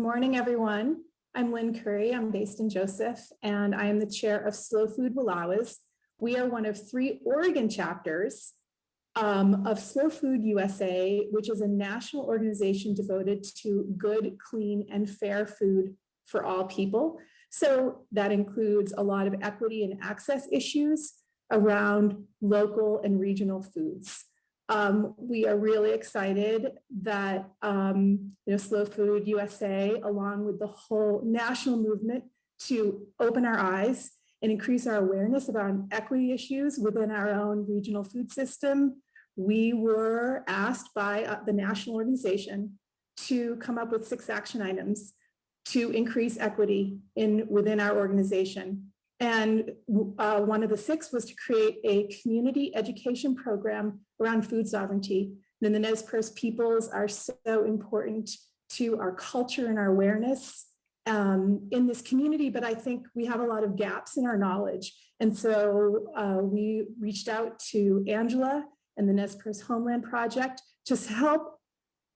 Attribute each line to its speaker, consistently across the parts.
Speaker 1: Good morning, everyone. I'm Lynn Curry. I'm based in Joseph, and I am the chair of Slow Food Wallowas. We are one of 3 Oregon chapters of Slow Food USA, which is a national organization devoted to good, clean, and fair food for all people. So that includes a lot of equity and access issues around local and regional foods. We are really excited that Slow Food USA, along with the whole national movement to open our eyes and increase our awareness about equity issues within our own regional food system, we were asked by the national organization to come up with 6 action items to increase equity within our organization. And one of the 6 was to create a community education program around food sovereignty. And the Nez Perce peoples are so important to our culture and our awareness in this community, but I think we have a lot of gaps in our knowledge. And so we reached out to Angela and the Nez Perce Homeland Project to help,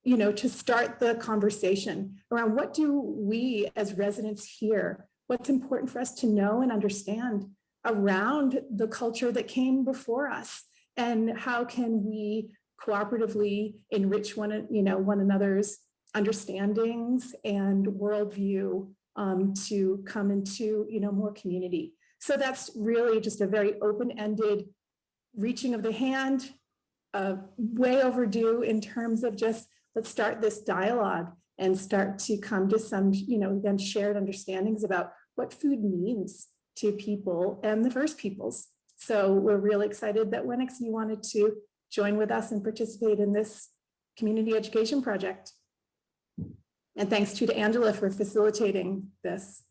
Speaker 1: to start the conversation around what do we as residents here, what's important for us to know and understand around the culture that came before us, and how can we cooperatively enrich one another's understandings and worldview to come into more community. So that's really just a very open-ended reaching of the hand, way overdue in terms of just let's start this dialogue and start to come to some, then shared understandings about what food means to people and the First Peoples. So we're really excited that Wenix, you wanted to join with us and participate in this community education project. And thanks to Angela for facilitating this.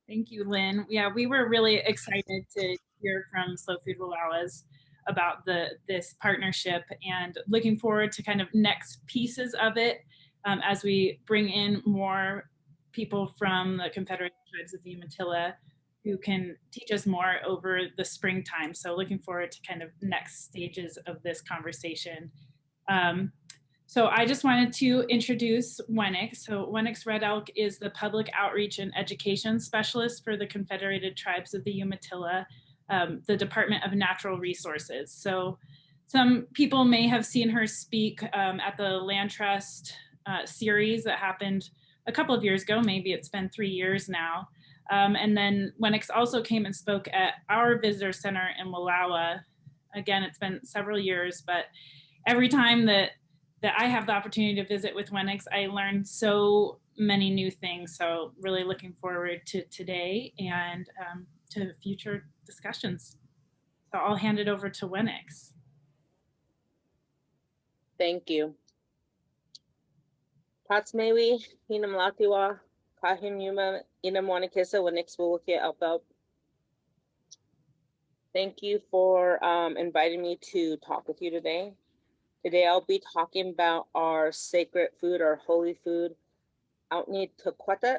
Speaker 2: Thank you, Lynn. Yeah, we were really excited to hear from Slow Food Wallowas about this partnership, and looking forward to kind of next pieces of it as we bring in more people from the Confederated Tribes of the Umatilla who can teach us more over the springtime. So looking forward to kind of next stages of this conversation. So I just wanted to introduce Wenix. So Wenix Red Elk is the public outreach and education specialist for the Confederated Tribes of the Umatilla, the Department of Natural Resources. So some people may have seen her speak at the Land Trust series that happened a couple of years ago. Maybe it's been 3 years now. And then Wenix also came and spoke at our visitor center in Wallowa. Again, it's been several years, but every time that I have the opportunity to visit with Wenix, I learn so many new things. So really looking forward to today and to future discussions. So I'll hand it over to Wenix.
Speaker 3: Thank you. Patsmewi, Hinam Latiwa, Kahim Yuma, Inam Wanakisa, Wenix Wulke Alpel. Thank you for inviting me to talk with you today. Today I'll be talking about our sacred food, our holy food, Outni Tukwata.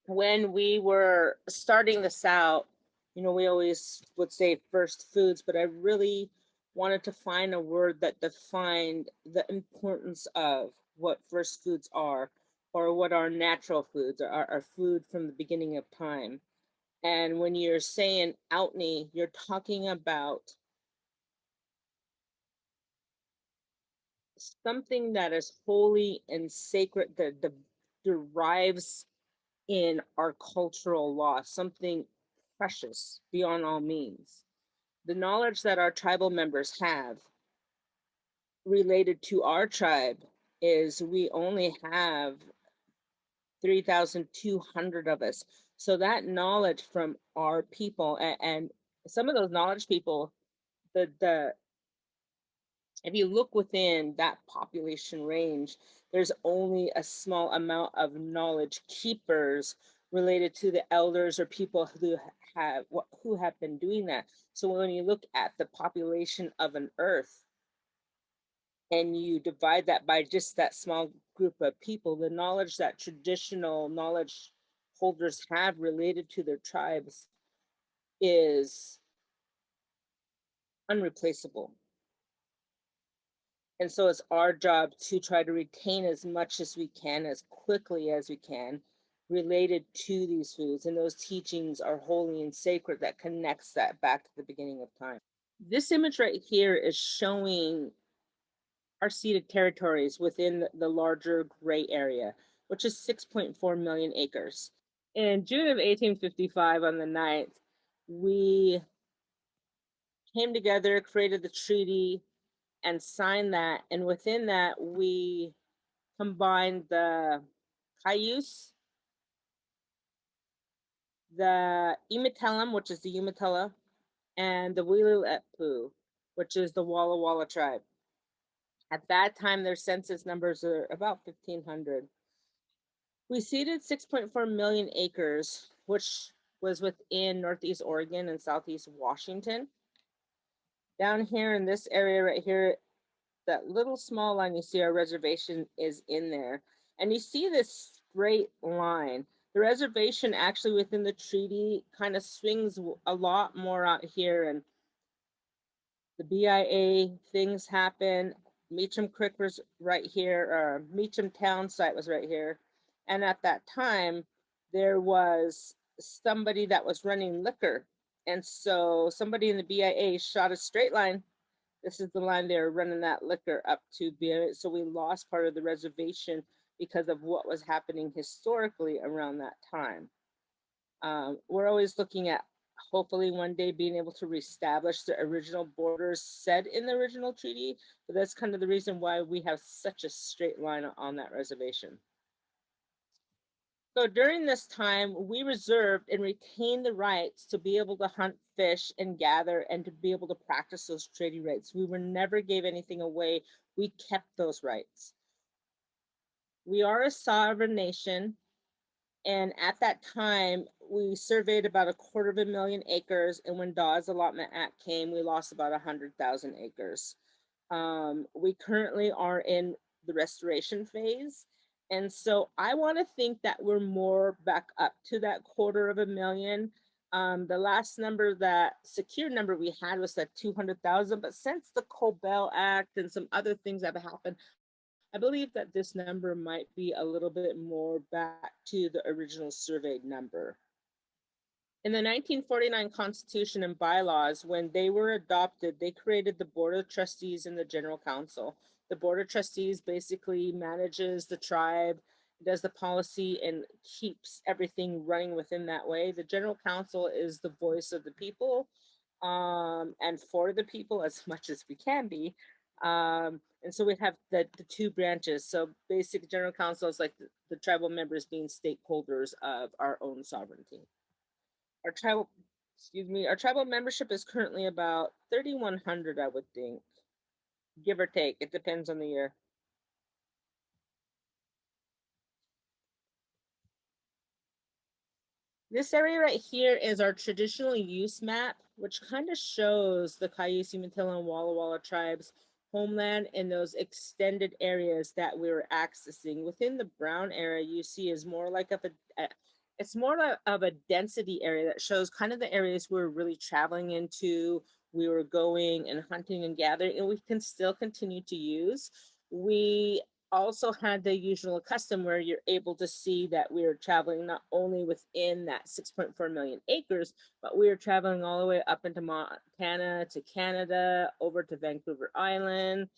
Speaker 3: When we were starting this out, we always would say first foods, but I really wanted to find a word that defined the importance of what first foods are, or what are natural foods, or our food from the beginning of time. And when you're saying Outni, you're talking about something that is holy and sacred, that derives in our cultural law, something precious beyond all means. The knowledge that our tribal members have related to our tribe is we only have 3,200 of us. So that knowledge from our people, and some of those knowledge people, if you look within that population range, there's only a small amount of knowledge keepers related to the elders or people who have been doing that. So when you look at the population of an earth and you divide that by just that small group of people, the knowledge that traditional knowledge holders have related to their tribes is unreplaceable. And so it's our job to try to retain as much as we can, as quickly as we can, related to these foods. And those teachings are holy and sacred that connects that back to the beginning of time. This image right here is showing our ceded territories within the larger gray area, which is 6.4 million acres. In June of 1855, on the 9th, we came together, created the treaty, and signed that. And within that, we combined the Cayuse, the Imatellum, which is the Umatilla, and the Wililetpu, which is the Walla Walla tribe. At that time, their census numbers are about 1,500. We ceded 6.4 million acres, which was within Northeast Oregon and Southeast Washington. Down here in this area right here, that little small line you see, our reservation is in there. And you see this straight line. The reservation actually within the treaty kind of swings a lot more out here, and the BIA things happen. Meacham Creek was right here, or Meacham Town site was right here. And at that time, there was somebody that was running liquor. And so somebody in the BIA shot a straight line. This is the line they were running that liquor up to BIA. So we lost part of the reservation because of what was happening historically around that time. We're always looking at hopefully one day being able to reestablish the original borders said in the original treaty, but that's kind of the reason why we have such a straight line on that reservation. So during this time, we reserved and retained the rights to be able to hunt, fish, and gather, and to be able to practice those treaty rights. We were never gave anything away. We kept those rights. We are a sovereign nation. And at that time, we surveyed about 250,000 acres. And when Dawes Allotment Act came, we lost about 100,000 acres. We currently are in the restoration phase. And so I want to think that we're more back up to that 250,000. The last number, that secure number we had, was that 200,000. But since the Cobell Act and some other things that have happened, I believe that this number might be a little bit more back to the original surveyed number. In the 1949 Constitution and bylaws, when they were adopted, they created the Board of Trustees and the General Council. The Board of Trustees basically manages the tribe, does the policy, and keeps everything running within that way. The General Council is the voice of the people, and for the people as much as we can be. And so we have the two branches. So basic General Council is like the tribal members being stakeholders of our own sovereignty. Our tribal membership is currently about 3,100, I would think, give or take. It depends on the year. This area right here is our traditional use map, which kind of shows the Cayuse, Umatilla, and Walla Walla tribes' homeland in those extended areas that we were accessing. Within the brown area, you see is more like it's more of a density area that shows kind of the areas we're really traveling into, we were going and hunting and gathering, and we can still continue to use. We also had the usual custom where you're able to see that we are traveling not only within that 6.4 million acres, but we are traveling all the way up into Montana, to Canada, over to Vancouver Island.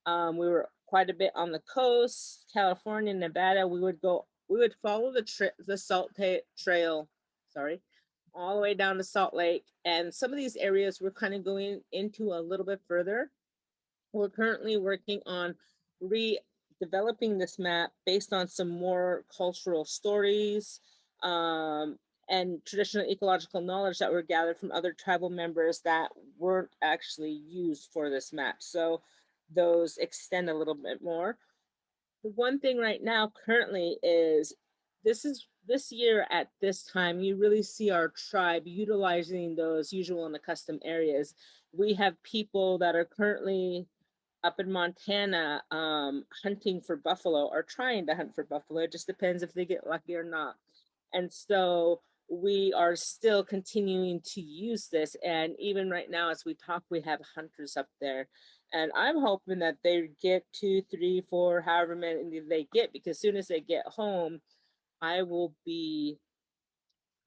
Speaker 3: We were quite a bit on the coast, California, Nevada. We would follow the Salt Trail, all the way down to Salt Lake. And some of these areas we're kind of going into a little bit further. We're currently working on developing this map based on some more cultural stories and traditional ecological knowledge that were gathered from other tribal members that weren't actually used for this map. So those extend a little bit more. The one thing right now currently is this year at this time, you really see our tribe utilizing those usual and custom areas. We have people that are currently up in Montana hunting for buffalo, or trying to hunt for buffalo. It just depends if they get lucky or not. And so we are still continuing to use this. And even right now, as we talk, we have hunters up there. And I'm hoping that they get 2, 3, 4, however many they get, because as soon as they get home, I will be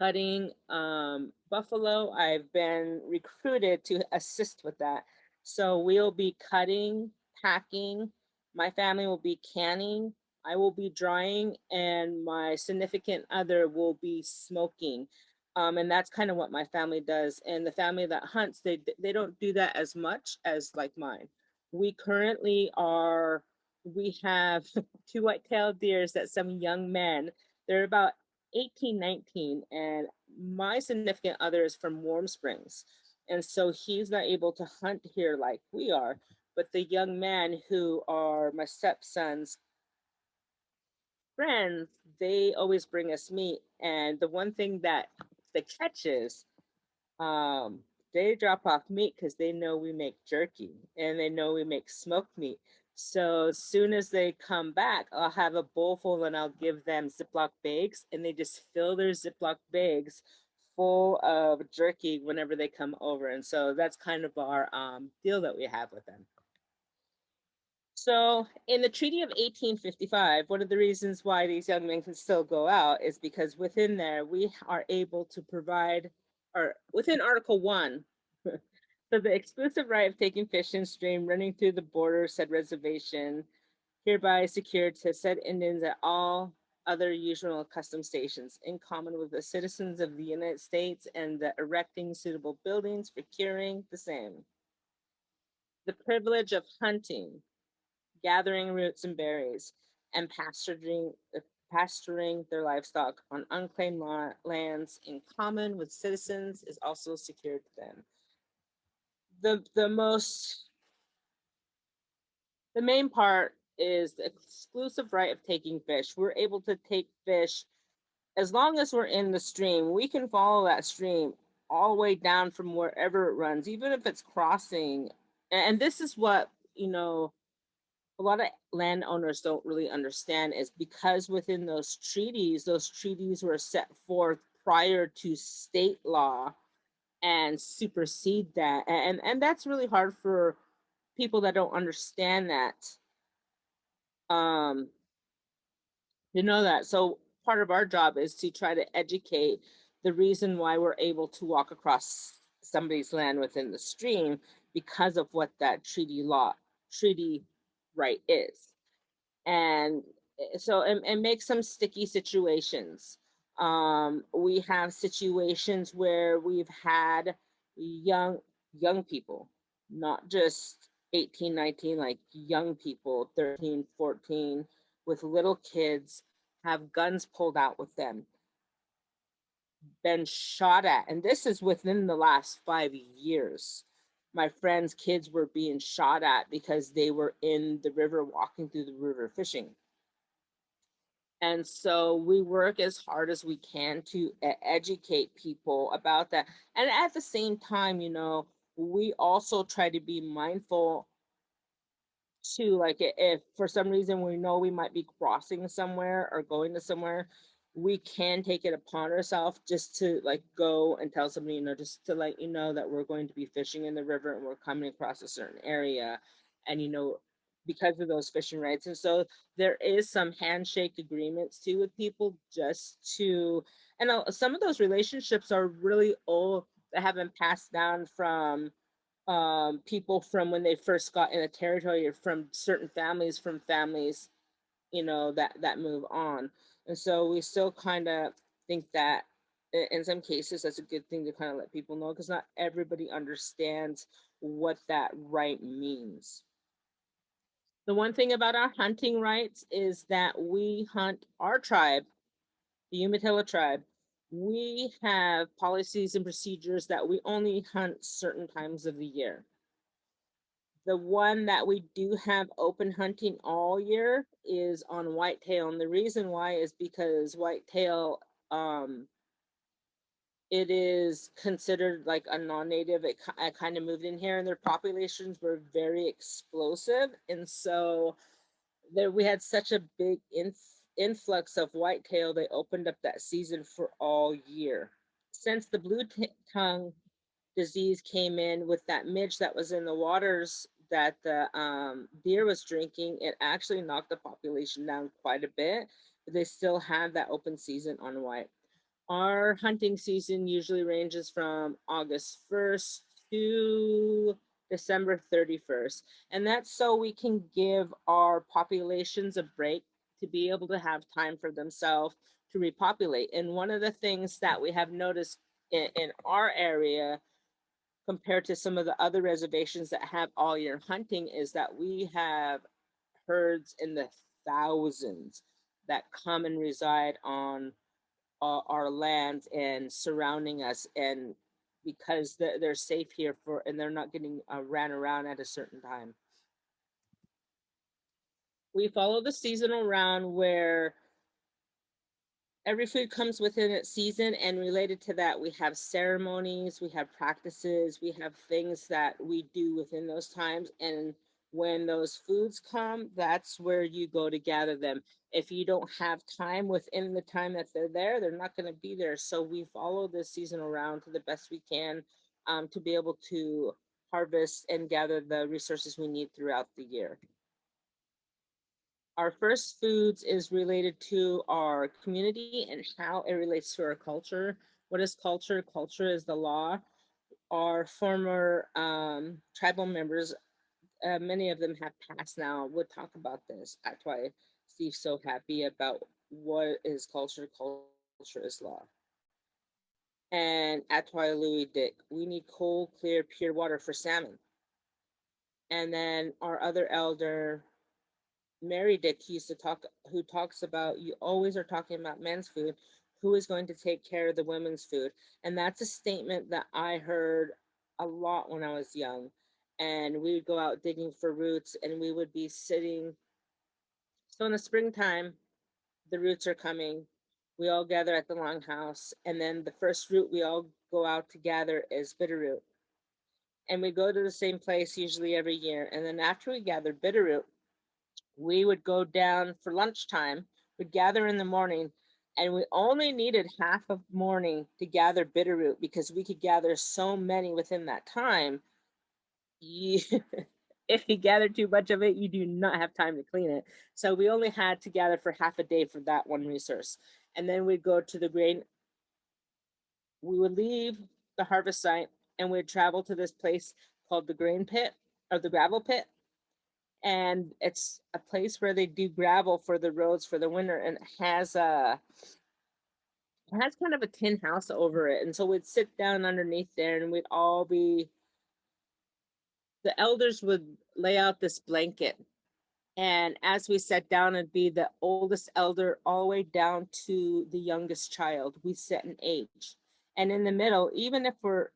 Speaker 3: cutting buffalo. I've been recruited to assist with that. So we'll be cutting, packing, my family will be canning, I will be drying, and my significant other will be smoking. And that's kind of what my family does. And the family that hunts, they don't do that as much as like mine. We currently are, we have 2 white-tailed deers that some young men, they're about 18, 19, and my significant other is from Warm Springs. And so he's not able to hunt here like we are. But the young men who are my stepson's friends, they always bring us meat. And the one thing that the catch is, um, they drop off meat because they know we make jerky and they know we make smoked meat. So as soon as they come back, I'll have a bowl full and I'll give them Ziploc bags, and they just fill their Ziploc bags full of jerky whenever they come over. And so that's kind of our deal that we have with them. So in the Treaty of 1855, one of the reasons why these young men can still go out is because within there, we are able to provide, or within Article 1, so the exclusive right of taking fish in stream running through the border said reservation, hereby secured to said Indians at all other usual custom stations, in common with the citizens of the United States, and the erecting suitable buildings for curing the same. The privilege of hunting, gathering roots and berries, and pasturing their livestock on unclaimed lands in common with citizens is also secured to them. The main part is the exclusive right of taking fish. We're able to take fish as long as we're in the stream. We can follow that stream all the way down from wherever it runs, even if it's crossing. And this is what, a lot of landowners don't really understand, is because within those treaties were set forth prior to state law and supersede that. And that's really hard for people that don't understand that, um, to know that. So part of our job is to try to educate the reason why we're able to walk across somebody's land within the stream, because of what that treaty right is. And so it makes some sticky situations. We have situations where we've had young people, not just 18, 19, like young people, 13, 14, with little kids, have guns pulled out with them, been shot at. And this is within the last 5 years. My friends' kids were being shot at because they were in the river, walking through the river fishing. And so we work as hard as we can to educate people about that. And at the same time, we also try to be mindful to, like, if for some reason we know we might be crossing somewhere or going to somewhere, we can take it upon ourselves just to like go and tell somebody, just to let you know that we're going to be fishing in the river and we're coming across a certain area, and because of those fishing rights. And so there is some handshake agreements too with people, just to, and some of those relationships are really old, that have been passed down from people from when they first got in a territory, or from certain families, that move on. And so we still kind of think that in some cases that's a good thing to kind of let people know, because not everybody understands what that right means. The one thing about our hunting rights is that we hunt our tribe, the Umatilla tribe. We have policies and procedures that we only hunt certain times of the year. The one that we do have open hunting all year is on whitetail. And the reason why is because whitetail, it is considered like a non-native. It kind of moved in here, and their populations were very explosive. And so we had such a big influx of whitetail, they opened up that season for all year. Since the blue tongue disease came in with that midge that was in the waters that the deer was drinking, it actually knocked the population down quite a bit, but they still have that open season on white. Our hunting season usually ranges from August 1st to December 31st. And that's so we can give our populations a break to be able to have time for themselves to repopulate. And one of the things that we have noticed in our area compared to some of the other reservations that have all year hunting is that we have herds in the thousands that come and reside on our lands and surrounding us, and because they're safe here for, and they're not getting ran around at a certain time. We follow the seasonal round where every food comes within its season, and related to that, we have ceremonies, we have practices, we have things that we do within those times. And when those foods come, that's where you go to gather them. If you don't have time within the time that they're there, they're not going to be there. So we follow this seasonal round to the best we can to be able to harvest and gather the resources we need throughout the year. Our first foods is related to our community and how it relates to our culture. What is culture? Culture is the law. Our former tribal members, many of them have passed now, would talk about this. That's why Steve's so happy about what is culture. Culture is law. And Atwai Louis Dick, we need cold, clear, pure water for salmon. And then our other elder, Mary Dick, used to talk, who talks about, you always are talking about men's food, who is going to take care of the women's food? And that's a statement that I heard a lot when I was young. And we would go out digging for roots, and we would be sitting. So in the springtime, the roots are coming. We all gather at the longhouse, and then the first root we all go out to gather is bitterroot. And we go to the same place usually every year. And then after we gather bitterroot, we would go down for lunchtime, we'd gather in the morning, and we only needed half of morning to gather bitterroot because we could gather so many within that time. If you gather too much of it, you do not have time to clean it. So we only had to gather for half a day for that one resource. And then we'd go to the grain. We would leave the harvest site and we'd travel to this place called the grain pit or the gravel pit. And it's a place where they do gravel for the roads for the winter, and it has kind of a tin house over it. And so we'd sit down underneath there, and we'd all be, the elders would lay out this blanket, and as we sat down, it'd be the oldest elder all the way down to the youngest child. We set an age, and in the middle, even if we're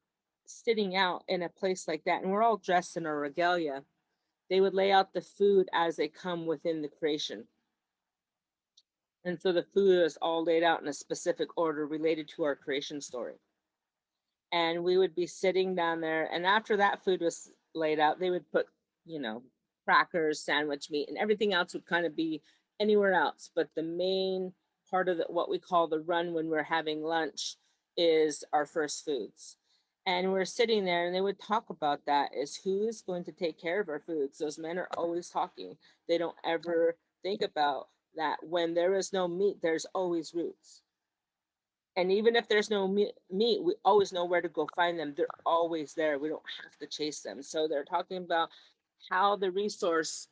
Speaker 3: sitting out in a place like that and we're all dressed in our regalia, they would lay out the food as they come within the creation. And so the food is all laid out in a specific order related to our creation story. And we would be sitting down there, and after that food was laid out, they would put, crackers, sandwich meat, and everything else would kind of be anywhere else. But the main part of what we call the run when we're having lunch is our first foods. And we're sitting there, and they would talk about that, is who is going to take care of our foods. Those men are always talking. They don't ever think about that when there is no meat, there's always roots. And even if there's no meat, we always know where to go find them. They're always there. We don't have to chase them. So they're talking about how the resource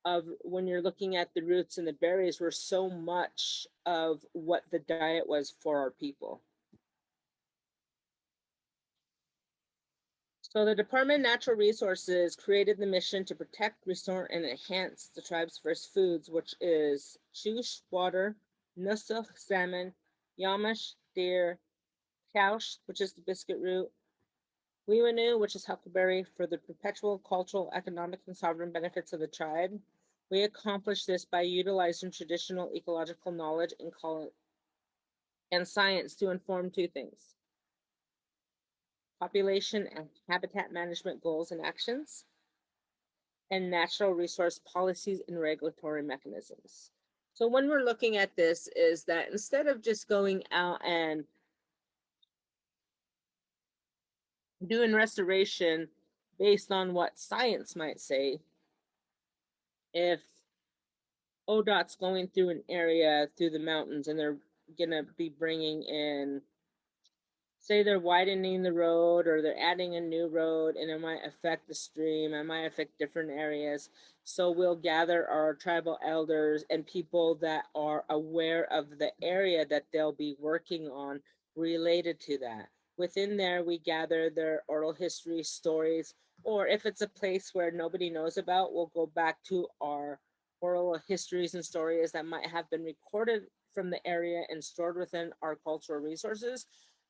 Speaker 3: of when you're looking at the roots and the berries were so much of what the diet was for our people. So the Department of Natural Resources created the mission to protect, restore, and enhance the tribe's first foods, which is chush, water, nusuk, salmon, yamash, deer, kaush, which is the biscuit root, wiwanu, which is huckleberry, for the perpetual cultural, economic, and sovereign benefits of the tribe. We accomplish this by utilizing traditional ecological knowledge and science to inform two things: population and habitat management goals and actions, and natural resource policies and regulatory mechanisms. So when we're looking at this, is that instead of just going out and doing restoration based on what science might say, if ODOT's going through an area through the mountains and they're gonna be bringing in, say they're widening the road or they're adding a new road, and it might affect the stream, it might affect different areas. So we'll gather our tribal elders and people that are aware of the area that they'll be working on related to that. Within there, we gather their oral history stories, or if it's a place where nobody knows about, we'll go back to our oral histories and stories that might have been recorded from the area and stored within our cultural resources.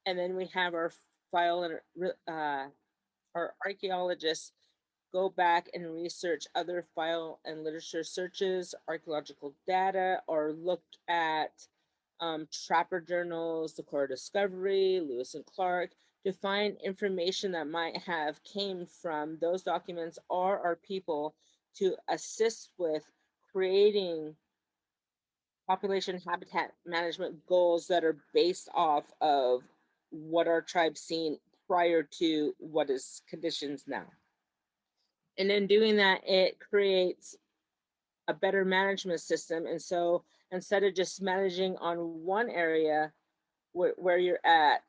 Speaker 3: And then we have our file and our archaeologists go back and research other file and literature searches, archaeological data, or look at trapper journals, the Core Discovery, Lewis and Clark, to find information that might have came from those documents or our people to assist with creating population habitat management goals that are based off of what our tribe's seen prior to what is conditions now. And in doing that, it creates a better management system. And so instead of just managing on one area where you're at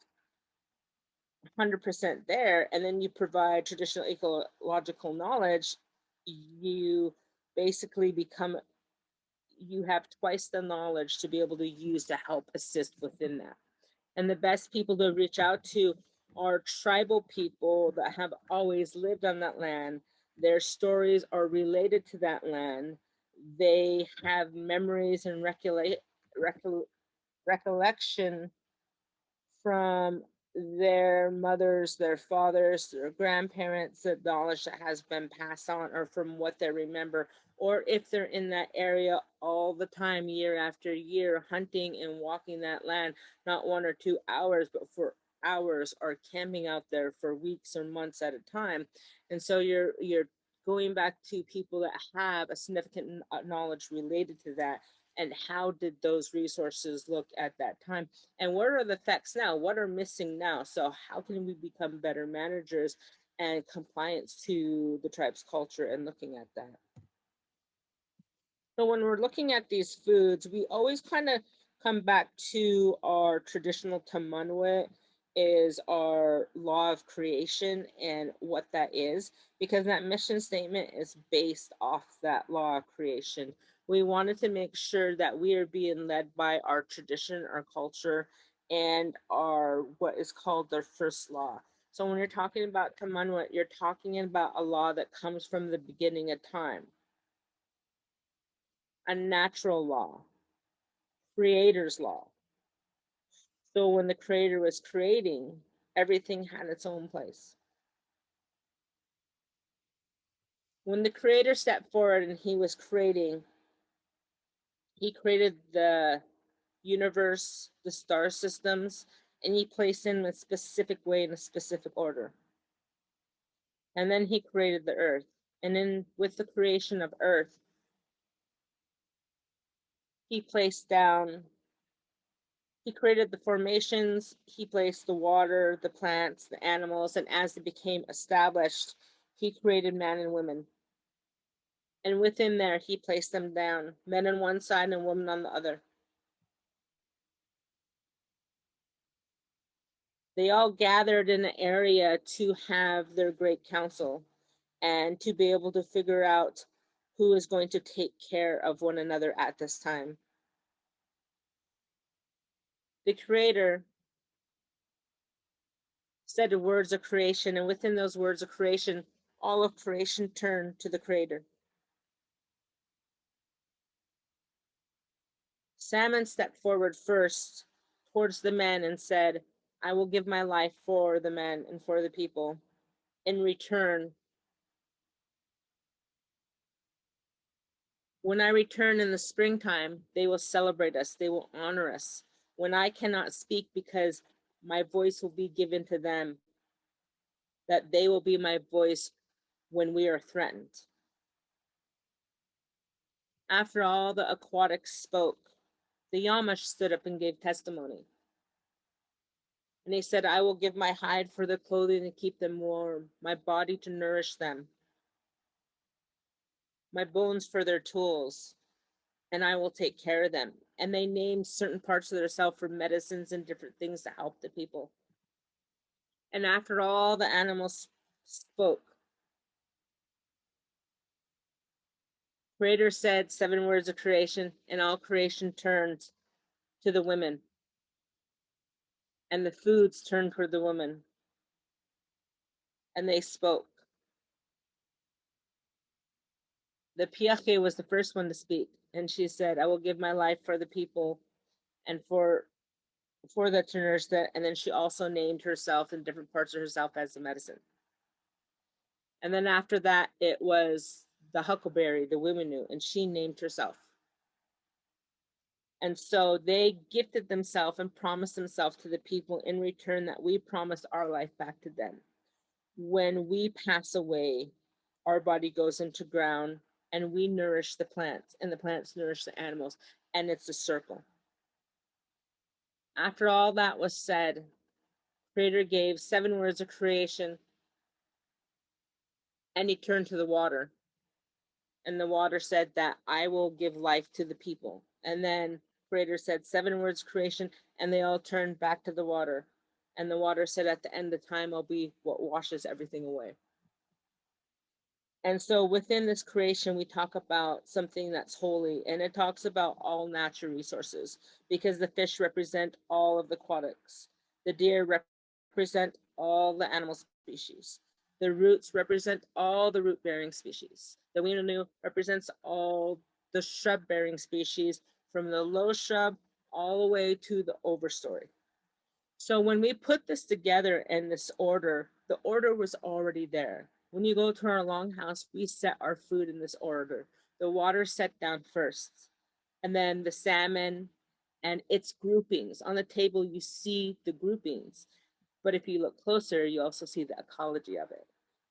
Speaker 3: 100% there, and then you provide traditional ecological knowledge, you basically you have twice the knowledge to be able to use to help assist within that. And the best people to reach out to are tribal people that have always lived on that land. Their stories are related to that land. They have memories and recollection from their mothers, their fathers, their grandparents, the knowledge that has been passed on, or from what they remember, or if they're in that area all the time, year after year, hunting and walking that land, not 1 or 2 hours, but for hours, or camping out there for weeks or months at a time. And so you're going back to people that have a significant knowledge related to that, and how did those resources look at that time, and what are the effects now, what are missing now, so how can we become better managers and compliance to the tribe's culture, and looking at that. So when we're looking at these foods, we always kind of come back to our traditional tamanwit is our law of creation and what that is, because that mission statement is based off that law of creation. We wanted to make sure that we are being led by our tradition, our culture, and our what is called their first law. So when you're talking about tamanwit, you're talking about a law that comes from the beginning of time, a natural law, creator's law. So when the creator was creating, everything had its own place. When the creator stepped forward and he was creating, he created the universe, the star systems, and he placed them in a specific way, in a specific order. And then he created the earth. And then with the creation of earth, he placed down, he created the formations, he placed the water, the plants, the animals, and as they became established, he created man and women. And within there, he placed them down, men on one side and women on the other. They all gathered in an area to have their great council and to be able to figure out who is going to take care of one another at this time. The creator said the words of creation, and within those words of creation, all of creation turned to the creator. Salmon stepped forward first towards the men and said, I will give my life for the men and for the people. In return, when I return in the springtime, they will celebrate us, they will honor us. When I cannot speak because my voice will be given to them, that they will be my voice when we are threatened. After all the aquatics spoke, the Yamash stood up and gave testimony. And he said, I will give my hide for their clothing and keep them warm, my body to nourish them, my bones for their tools, and I will take care of them. And they named certain parts of themselves for medicines and different things to help the people. And after all the animals spoke, Creator said 7 words of creation, and all creation turned to the women. And the foods turned toward the women. And they spoke. The Piache was the first one to speak. And she said, I will give my life for the people and for the to nourish that. And then she also named herself and different parts of herself as the medicine. And then after that, it was the Huckleberry, the women knew, and she named herself. And so they gifted themselves and promised themselves to the people in return that we promised our life back to them. When we pass away, our body goes into ground and we nourish the plants and the plants nourish the animals, and it's a circle. After all that was said, Creator gave 7 words of creation, and he turned to the water. And the water said that I will give life to the people. And then Creator said 7 words creation, and they all turned back to the water. And the water said at the end of time, I'll be what washes everything away. And so within this creation, we talk about something that's holy, and it talks about all natural resources, because the fish represent all of the aquatics. The deer represent all the animal species. The roots represent all the root-bearing species. The Winonu represents all the shrub-bearing species, from the low shrub all the way to the overstory. So when we put this together in this order, the order was already there. When you go to our longhouse, we set our food in this order. The water set down first, and then the salmon and its groupings. On the table, you see the groupings. But if you look closer, you also see the ecology of it.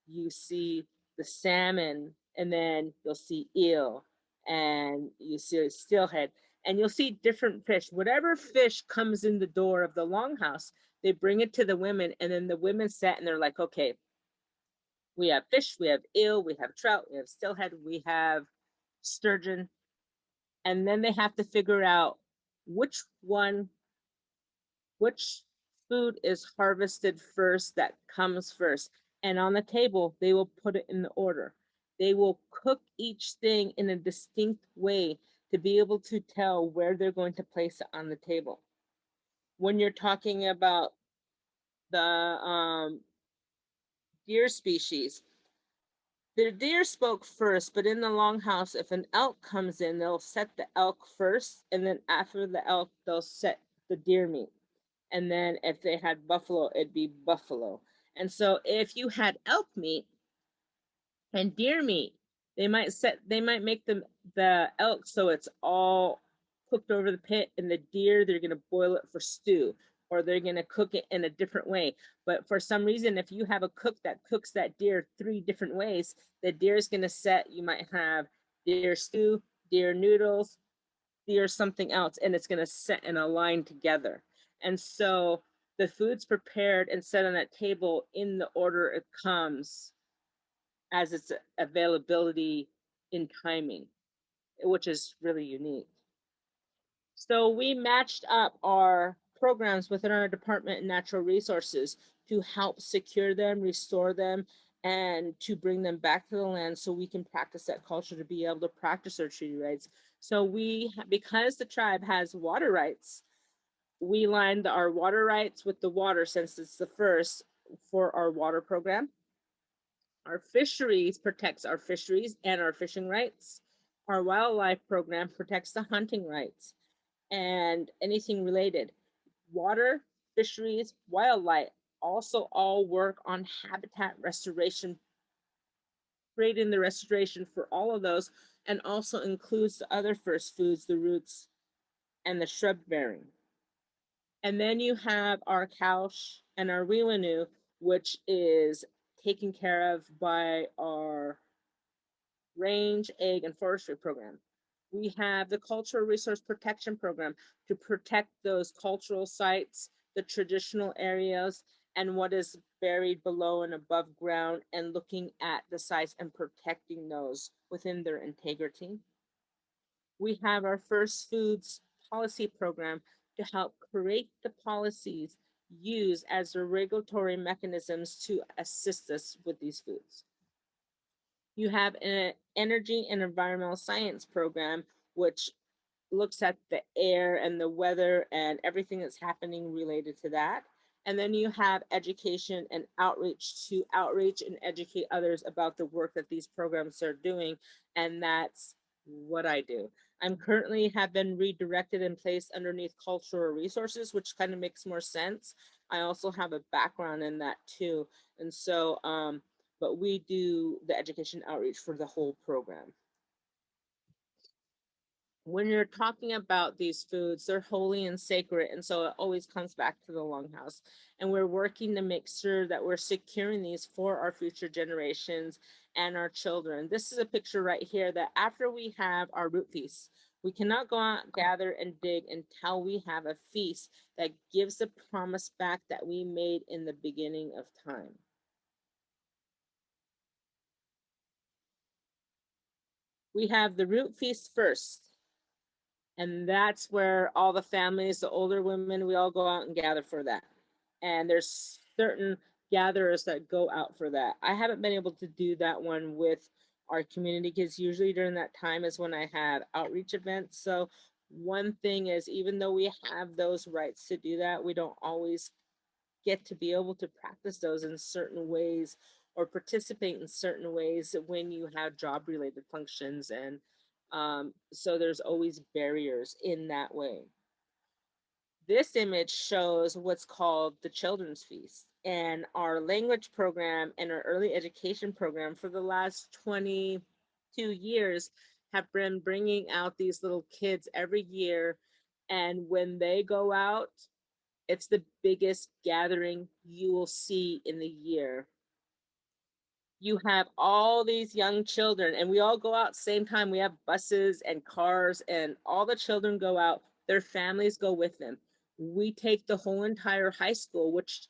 Speaker 3: You see the salmon, and then you'll see eel, and you see steelhead, and you'll see different fish. Whatever fish comes in the door of the longhouse, they bring it to the women, and then the women sit and they're like, okay, we have fish, we have eel, we have trout, we have steelhead, we have sturgeon. And then they have to figure out which food is harvested first, that comes first. And on the table, they will put it in the order. They will cook each thing in a distinct way to be able to tell where they're going to place it on the table. When you're talking about the deer species, the deer spoke first, but in the longhouse, if an elk comes in, they'll set the elk first, and then after the elk, they'll set the deer meat. And then if they had buffalo, it'd be buffalo. And so if you had elk meat and deer meat, they might make the elk so it's all cooked over the pit, and the deer, they're gonna boil it for stew, or they're gonna cook it in a different way. But for some reason, if you have a cook that cooks that deer 3 different ways, the deer is gonna set, you might have deer stew, deer noodles, deer something else, and it's gonna set in a line together. And so the food's prepared and set on that table in the order it comes as its availability in timing, which is really unique. So we matched up our programs within our Department of Natural Resources to help secure them, restore them, and to bring them back to the land so we can practice that culture to be able to practice our treaty rights. So because the tribe has water rights, we lined our water rights with the water, since it's the first for our water program. Our fisheries protects our fisheries and our fishing rights. Our wildlife program protects the hunting rights and anything related. Water, fisheries, wildlife also all work on habitat restoration, creating the restoration for all of those, and also includes the other first foods, the roots, and the shrub bearing. And then you have our Couch and our Wewanu, which is taken care of by our Range, Egg, and Forestry program. We have the Cultural Resource Protection Program to protect those cultural sites, the traditional areas, and what is buried below and above ground, and looking at the sites and protecting those within their integrity. We have our First Foods policy program to help create the policies used as the regulatory mechanisms to assist us with these foods. You have an energy and environmental science program, which looks at the air and the weather and everything that's happening related to that. And then you have education and outreach to outreach and educate others about the work that these programs are doing. And that's what I do. I'm currently have been redirected and placed underneath cultural resources, which kind of makes more sense. I also have a background in that too. And so, but we do the education outreach for the whole program. When you're talking about these foods, they're holy and sacred. And so it always comes back to the longhouse. And we're working to make sure that we're securing these for our future generations and our children. This is a picture right here that after we have our root feast, we cannot go out, gather, and dig until we have a feast that gives the promise back that we made in the beginning of time. We have the root feast first. And that's where all the families, the older women, we all go out and gather for that. And there's certain gatherers that go out for that. I haven't been able to do that one with our community because usually during that time is when I have outreach events. So one thing is, even though we have those rights to do that, we don't always get to be able to practice those in certain ways or participate in certain ways when you have job related functions. And so there's always barriers in that way. This image shows what's called the Children's Feast, and our language program and our early education program for the last 22 years have been bringing out these little kids every year. And when they go out, it's the biggest gathering you will see in the year. You have all these young children, and we all go out same time. We have buses and cars, and all the children go out. Their families go with them. We take the whole entire high school, which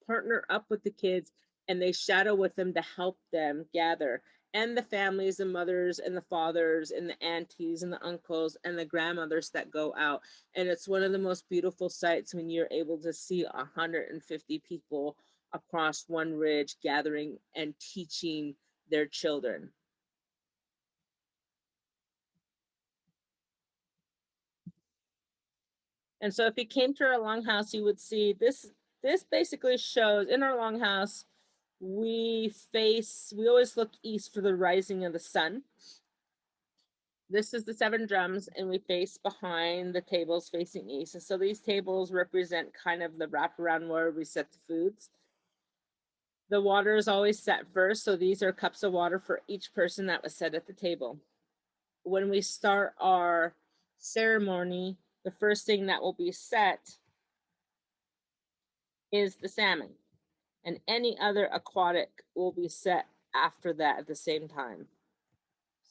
Speaker 3: partner up with the kids, and they shadow with them to help them gather. And the families, the mothers and the fathers and the aunties and the uncles and the grandmothers that go out. And it's one of the most beautiful sights when you're able to see 150 people across one ridge gathering and teaching their children. And so if you came to our longhouse, you would see this basically shows in our longhouse, we always look east for the rising of the sun. This is the 7 drums, and we face behind the tables facing east. And so these tables represent kind of the wraparound where we set the foods. The water is always set first. So these are cups of water for each person that was set at the table. When we start our ceremony, the first thing that will be set is the salmon, and any other aquatic will be set after that at the same time.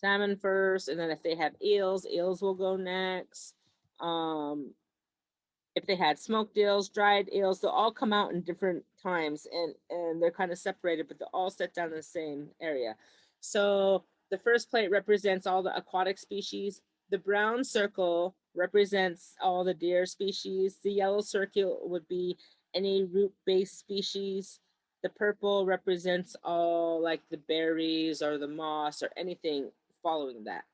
Speaker 3: Salmon first, and then if they have eels, eels will go next. If they had smoked eels, dried eels, they'll all come out in different times, and they're kind of separated, but they're all set down in the same area. So the first plate represents all the aquatic species. The brown circle represents all the deer species. The yellow circle would be any root-based species. The purple represents all like the berries or the moss or anything following that.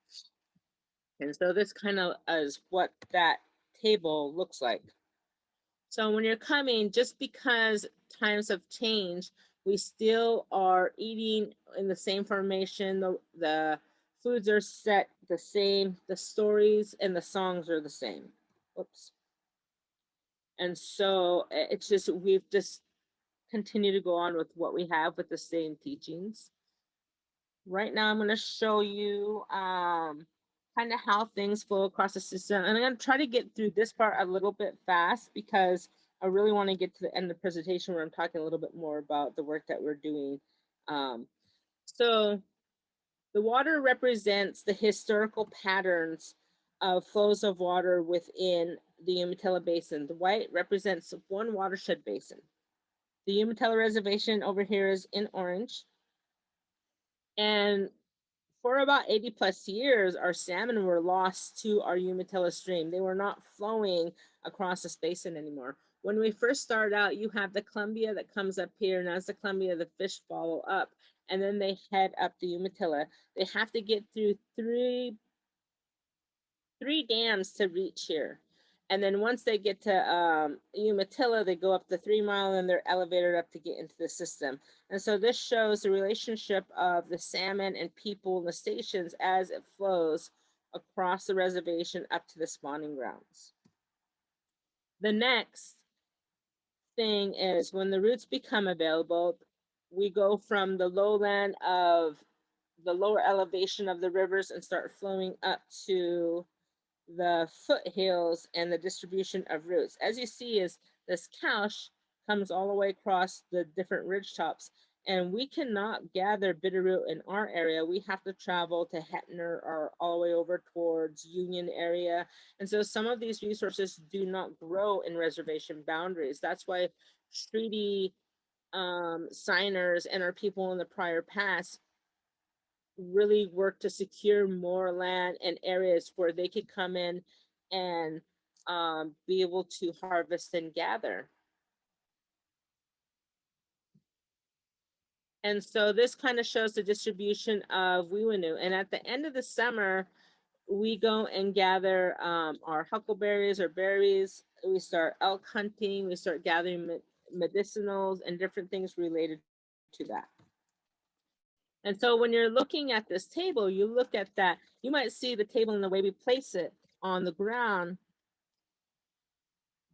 Speaker 3: And so this kind of is what that table looks like. So when you're coming, just because times have changed, we still are eating in the same formation. The foods are set the same. The stories and the songs are the same. Oops. And so it's just, we've just continued to go on with what we have with the same teachings. Right now, I'm going to show you kind of how things flow across the system. And I'm going to try to get through this part a little bit fast because I really want to get to the end of the presentation where I'm talking a little bit more about the work that we're doing. So the water represents the historical patterns of flows of water within the Umatilla Basin. The white represents one watershed basin. The Umatilla Reservation over here is in orange. And for about 80 plus years, our salmon were lost to our Umatilla stream. They were not flowing across this basin anymore. When we first started out, you have the Columbia that comes up here, and as the Columbia, the fish follow up, and then they head up the Umatilla. They have to get through three dams to reach here. And then once they get to Umatilla, they go up the 3 mile and they're elevated up to get into the system. And so this shows the relationship of the salmon and people in the stations as it flows across the reservation up to the spawning grounds. The next thing is when the routes become available, we go from the lowland of the lower elevation of the rivers and start flowing up to the foothills and the distribution of roots. As you see, is this couch comes all the way across the different ridge tops, and we cannot gather bitterroot in our area. We have to travel to Hetner or all the way over towards Union area. And so some of these resources do not grow in reservation boundaries. That's why treaty signers and our people in the prior past really work to secure more land and areas where they could come in and be able to harvest and gather. And so this kind of shows the distribution of Wiwanu. And at the end of the summer, we go and gather our huckleberries or berries. We start elk hunting. We start gathering medicinals and different things related to that. And so when you're looking at this table, you look at that, you might see the table in the way we place it on the ground,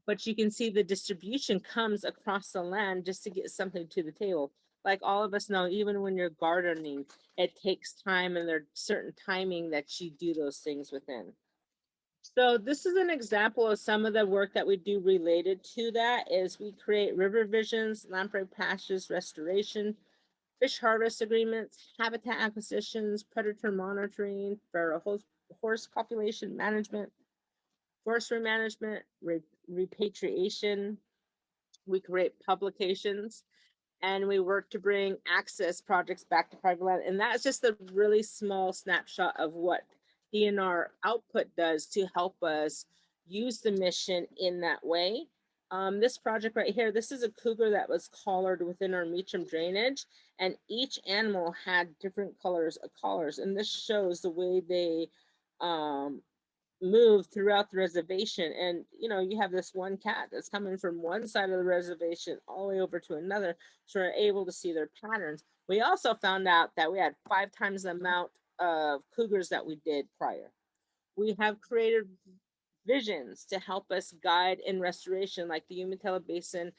Speaker 3: but you can see the distribution comes across the land just to get something to the table. Like all of us know, even when you're gardening, it takes time and there's certain timing that you do those things within. So this is an example of some of the work that we do related to that is we create river visions, lamprey patches, restoration, fish harvest agreements, habitat acquisitions, predator monitoring, feral horse population management, forestry management, repatriation. We create publications, and we work to bring access projects back to private land. And that's just a really small snapshot of what DNR output does to help us use the mission in that way. This project right here, this is a cougar that was collared within our Meacham drainage, and each animal had different colors of collars. And this shows the way they move throughout the reservation. And you know, you have this one cat that's coming from one side of the reservation all the way over to another, so we're able to see their patterns. We also found out that we had 5 times the amount of cougars that we did prior. We have created visions to help us guide in restoration, like the Umatilla Basin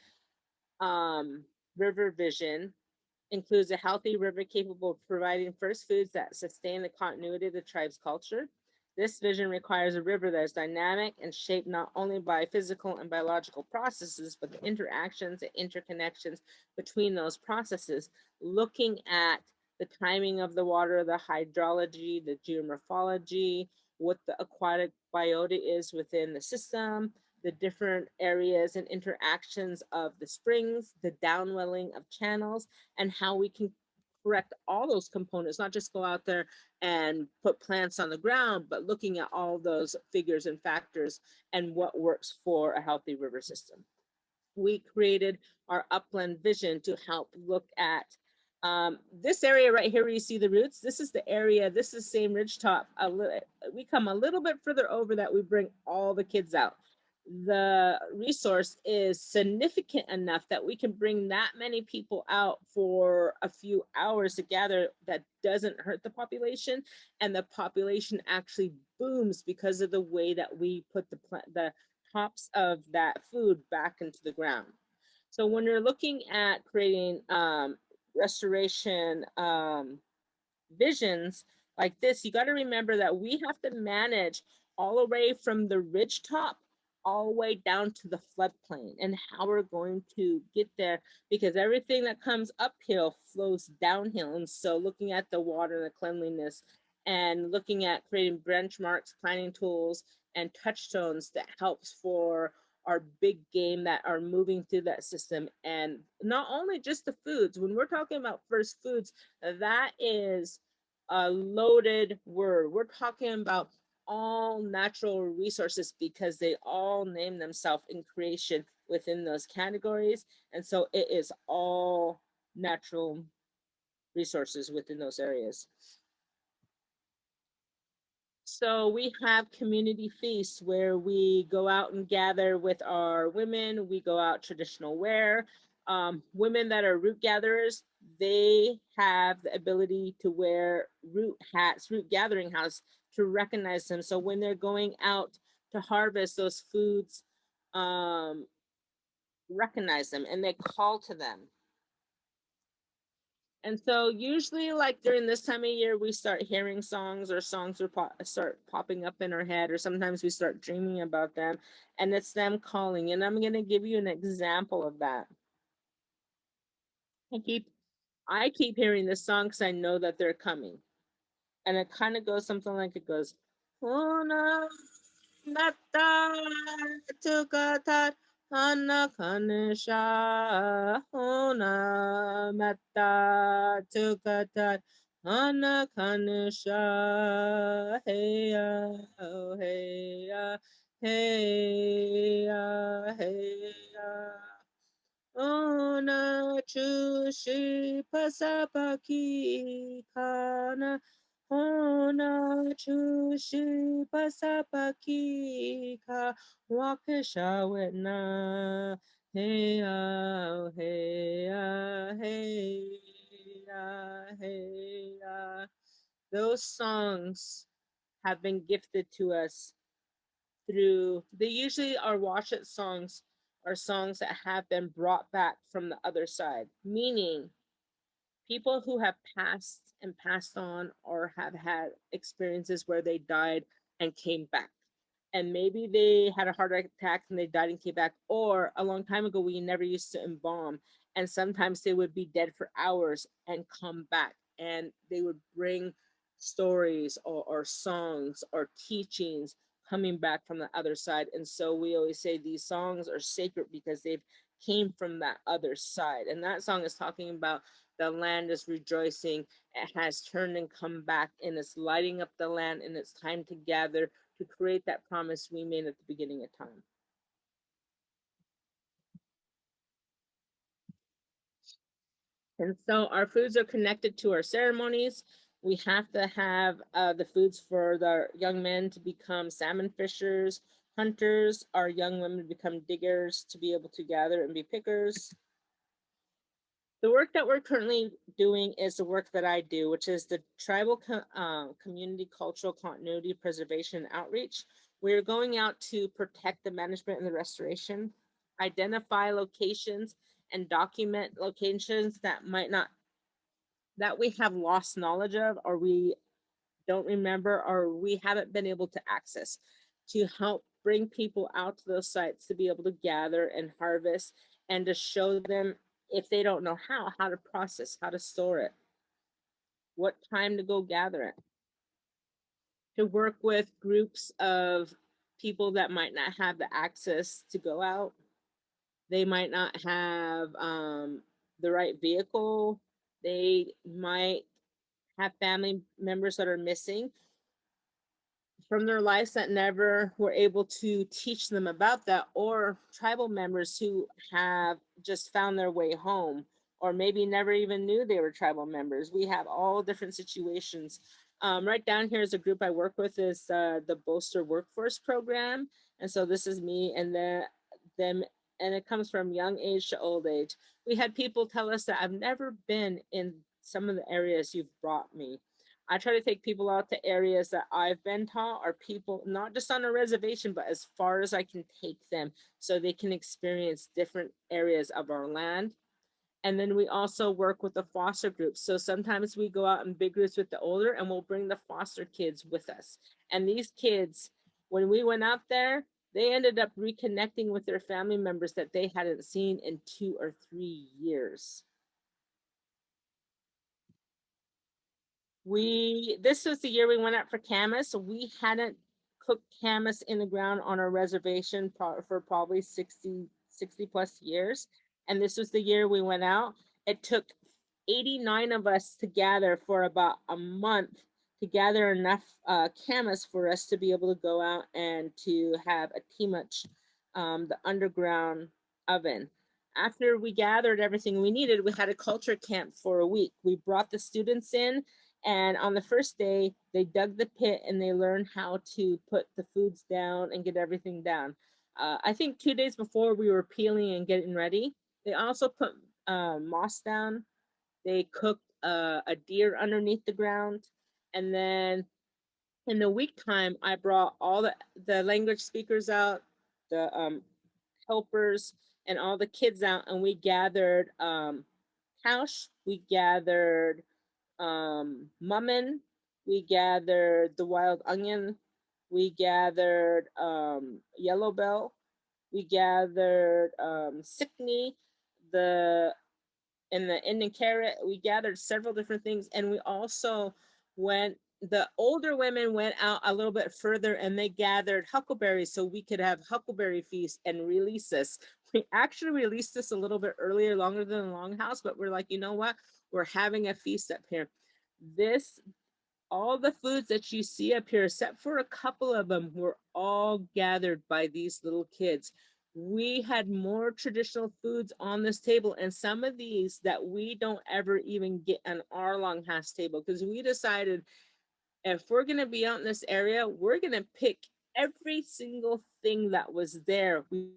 Speaker 3: river vision includes a healthy river capable of providing first foods that sustain the continuity of the tribe's culture. This vision requires a river that is dynamic and shaped not only by physical and biological processes, but the interactions and interconnections between those processes, looking at the timing of the water, the hydrology, the geomorphology, what the aquatic biota is within the system, the different areas and interactions of the springs, the downwelling of channels, and how we can correct all those components, not just go out there and put plants on the ground, but looking at all those figures and factors and what works for a healthy river system. We created our Upland vision to help look at this area right here where you see the roots. This is the area, this is same ridgetop. We come a little bit further over that we bring all the kids out. The resource is significant enough that we can bring that many people out for a few hours to gather that doesn't hurt the population, and the population actually booms because of the way that we put the tops of that food back into the ground. So when you're looking at creating restoration visions like this, you got to remember that we have to manage all the way from the ridge top all the way down to the floodplain and how we're going to get there, because everything that comes uphill flows downhill. And so looking at the water and the cleanliness and looking at creating benchmarks, planning tools, and touchstones that helps for our big game that are moving through that system. And not only just the foods, when we're talking about first foods, that is a loaded word. We're talking about all natural resources because they all name themselves in creation within those categories. And so it is all natural resources within those areas. So we have community feasts where we go out and gather with our women. We go out traditional wear. Women that are root gatherers, they have the ability to wear root hats, root gathering hats, to recognize them. So when they're going out to harvest those foods, recognize them and they call to them. And so usually like during this time of year, we start hearing songs, or songs start popping up in our head, or sometimes we start dreaming about them, and it's them calling. And I'm going to give you an example of that. I keep hearing this song because I know that they're coming. And it kind of goes something like it goes, oh no, Mata tukatat hana kanisha hona mata tukatat hana kanisha heya heya heya heya ona chushi pasapaki kana ona chushi pasapaki ka wakashawetna heya heya heya heya. Those songs have been gifted to us through, they usually are wash it songs, are songs that have been brought back from the other side, meaning people who have passed and passed on, or have had experiences where they died and came back. And maybe they had a heart attack and they died and came back, or a long time ago we never used to embalm, and sometimes they would be dead for hours and come back, and they would bring stories or songs or teachings coming back from the other side. And so we always say these songs are sacred because they've came from that other side. And that song is talking about the land is rejoicing, it has turned and come back, and it's lighting up the land, and it's time to gather to create that promise we made at the beginning of time. And so our foods are connected to our ceremonies. We have to have the foods for the young men to become salmon fishers, hunters, our young women to become diggers, to be able to gather and be pickers. The work that we're currently doing is the work that I do, which is the tribal community cultural continuity preservation outreach. We're going out to protect the management and the restoration, identify locations and document locations that might not, that we have lost knowledge of, or we don't remember, or we haven't been able to access, to help bring people out to those sites to be able to gather and harvest, and to show them, if they don't know how to process, how to store it, what time to go gather it, to work with groups of people that might not have the access to go out. They might not have the right vehicle. They might have family members that are missing from their lives that never were able to teach them about that, or tribal members who have just found their way home, or maybe never even knew they were tribal members. We have all different situations. Right down here is a group I work with, is the Bolster Workforce Program. And so this is me and them, and it comes from young age to old age. We had people tell us that I've never been in some of the areas you've brought me. I try to take people out to areas that I've been taught, or people not just on a reservation, but as far as I can take them, so they can experience different areas of our land. And then we also work with the foster groups. So sometimes we go out in big groups with the older, and we'll bring the foster kids with us. And these kids, when we went out there, they ended up reconnecting with their family members that they hadn't seen in 2 or 3 years. This was the year we went out for Camas. So we hadn't cooked camas in the ground on our reservation for probably 60 plus years. And this was the year we went out. It took 89 of us to gather for about a month to gather enough camas for us to be able to go out and to have a timuch, the underground oven. After we gathered everything we needed, we had a culture camp for a week. We brought the students in, and on the first day, they dug the pit and they learned how to put the foods down and get everything down. I think 2 days before we were peeling and getting ready, they also put moss down. They cooked a deer underneath the ground. And then in the week time, I brought all the language speakers out, the helpers, and all the kids out, and we gathered Kaush, we gathered mummin, we gathered the wild onion, we gathered yellow bell, we gathered sickney, the and the Indian carrot. We gathered several different things, and we also went. The older women went out a little bit further and they gathered huckleberries so we could have huckleberry feast and release this. We actually released this a little bit earlier, longer than the longhouse, but we're like, you know what? We're having a feast up here. This, all the foods that you see up here, except for a couple of them, were all gathered by these little kids. We had more traditional foods on this table, and some of these that we don't ever even get on our longhouse table, because we decided if we're going to be out in this area, we're going to pick every single thing that was there. We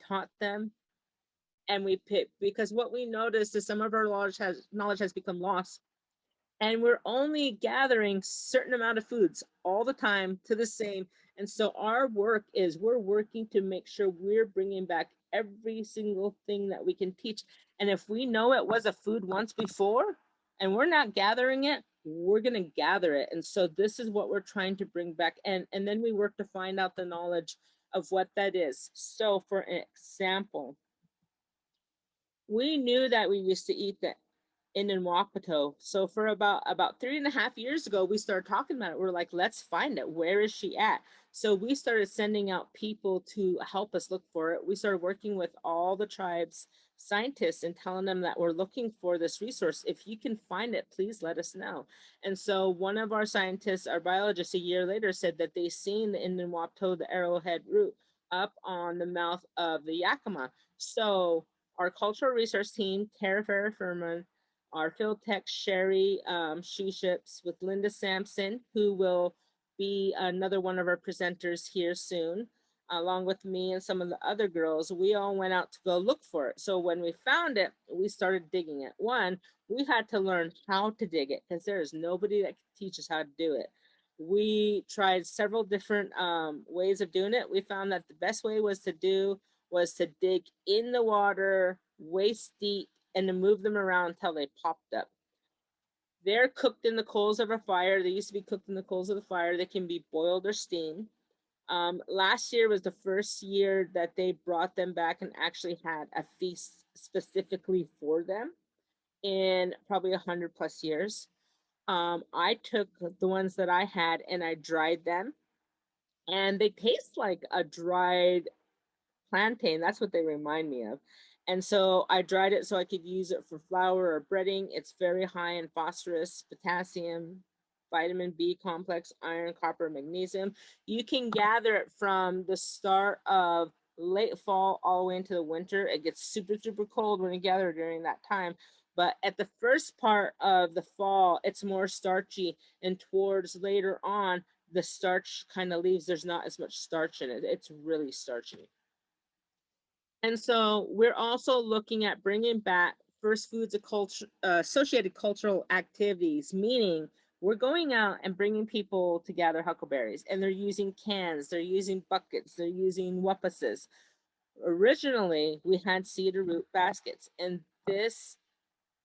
Speaker 3: taught them, and we picked, because what we noticed is some of our knowledge has become lost, and we're only gathering certain amount of foods all the time to the same. And so our work is we're working to make sure we're bringing back every single thing that we can teach. And if we know it was a food once before and we're not gathering it, we're going to gather it. And so this is what we're trying to bring back. And then we work to find out the knowledge of what that is. So for an example, we knew that we used to eat that in Wapato. So for about 3.5 years ago, we started talking about it. We're like, let's find it. Where is she at? So we started sending out people to help us look for it. We started working with all the tribes scientists and telling them that we're looking for this resource. If you can find it, please let us know. And so one of our scientists, our biologist, a year later said that they seen the Indian Wapato, the arrowhead root, up on the mouth of the Yakima. So our cultural resource team, Tara Farrah Furman, our field tech Sherry Shoeships with Linda Sampson, who will be another one of our presenters here soon, along with me and some of the other girls. We all went out to go look for it. So when we found it, we started digging it. One, we had to learn how to dig it because there is nobody that can teach us how to do it. We tried several different ways of doing it. We found that the best way was to dig in the water, waist deep, and to move them around until they popped up. They're cooked in the coals of a fire. They used to be cooked in the coals of the fire. They can be boiled or steamed. Last year was the first year that they brought them back and actually had a feast specifically for them in probably 100 plus years. I took the ones that I had and I dried them, and they taste like a dried plantain. That's what they remind me of. And so I dried it so I could use it for flour or breading. It's very high in phosphorus, potassium, vitamin B complex, iron, copper, magnesium. You can gather it from the start of late fall all the way into the winter. It gets super, super cold when you gather during that time. But at the first part of the fall, it's more starchy. And towards later on, the starch kind of leaves. There's not as much starch in it. It's really starchy. And so we're also looking at bringing back first foods of culture, associated cultural activities, meaning we're going out and bringing people to gather huckleberries, and they're using cans, they're using buckets, they're using wapases. Originally, we had cedar root baskets, and this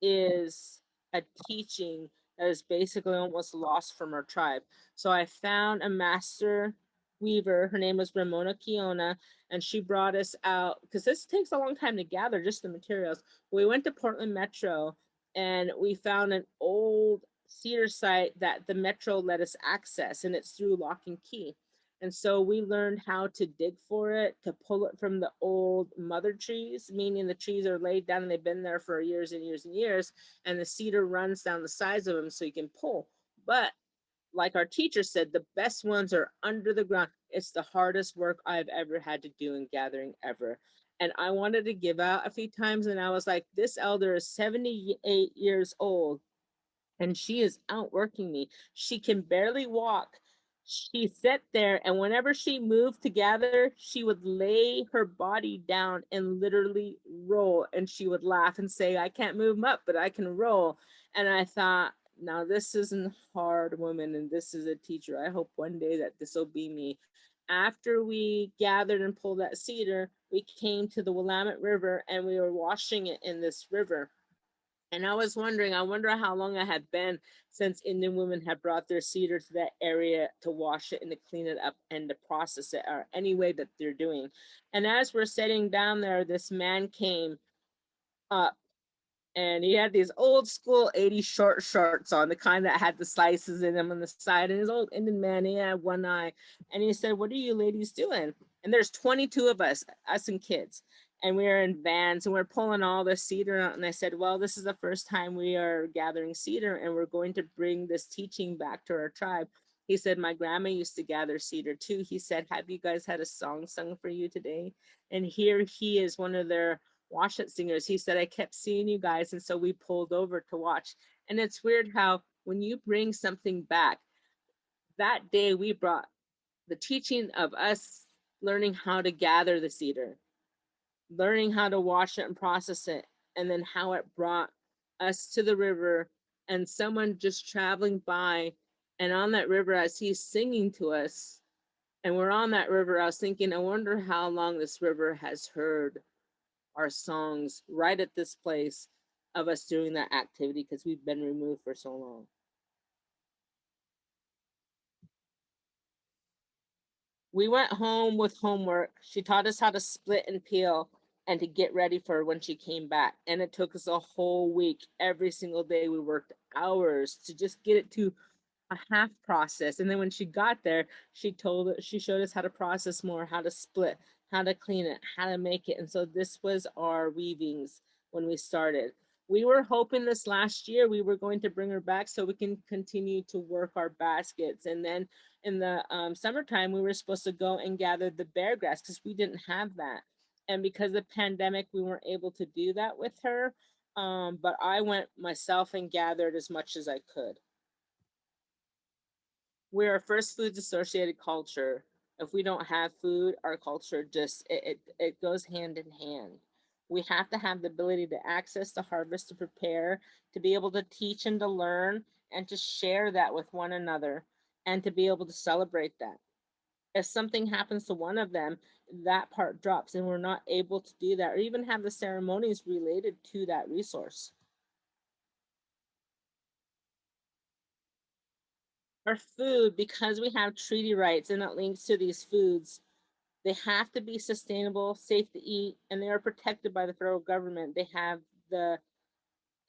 Speaker 3: is a teaching that is basically almost lost from our tribe. So I found a master weaver. Her name was Ramona Kiona, and she brought us out because this takes a long time to gather just the materials. We went to Portland Metro and we found an old cedar site that the Metro let us access, and it's through lock and key. And so we learned how to dig for it, to pull it from the old mother trees, meaning the trees are laid down and they've been there for years and years and years, and the cedar runs down the sides of them so you can pull. But like our teacher said, the best ones are under the ground. It's the hardest work I've ever had to do in gathering ever. And I wanted to give out a few times, and I was like, this elder is 78 years old and she is outworking me. She can barely walk. She sat there, and whenever she moved to gather, she would lay her body down and literally roll. And she would laugh and say, I can't move up, but I can roll. And I thought, now this isn't hard, woman, and this is a teacher. I hope one day that this will be me. After we gathered and pulled that cedar, we came to the Willamette River and we were washing it in this river. And I was wondering, I wonder how long I had been since Indian women had brought their cedar to that area to wash it and to clean it up and to process it, or any way that they're doing. And as we're sitting down there, this man came up, and he had these old school 80s short shorts on, the kind that had the slices in them on the side. And his old Indian man, he had one eye. And he said, what are you ladies doing? And there's 22 of us and kids. And we are in vans and we're pulling all the cedar out. And I said, well, this is the first time we are gathering cedar and we're going to bring this teaching back to our tribe. He said, my grandma used to gather cedar too. He said, have you guys had a song sung for you today? And here he is, one of their wash it singers. He said, I kept seeing you guys. And so we pulled over to watch. And it's weird how when you bring something back, that day we brought the teaching of us learning how to gather the cedar, learning how to wash it and process it, and then how it brought us to the river and someone just traveling by. And on that river, as he's singing to us, and we're on that river, I was thinking, I wonder how long this river has heard our songs right at this place of us doing that activity, because we've been removed for so long. We went home with homework. She taught us how to split and peel and to get ready for when she came back. And it took us a whole week. Every single day we worked hours to just get it to a half process. And then when she got there, she showed us how to process more, how to split, how to clean it, how to make it. And so this was our weavings when we started. We were hoping this last year we were going to bring her back so we can continue to work our baskets. And then in the summertime, we were supposed to go and gather the bear grass because we didn't have that. And because of the pandemic, we weren't able to do that with her. But I went myself and gathered as much as I could. We're a first foods associated culture. If we don't have food, our culture just, it goes hand in hand. We have to have the ability to access the harvest, to prepare, to be able to teach and to learn, and to share that with one another, and to be able to celebrate that. If something happens to one of them, that part drops, and we're not able to do that, or even have the ceremonies related to that resource. Our food, because we have treaty rights and it links to these foods, they have to be sustainable, safe to eat, and they are protected by the federal government. They have the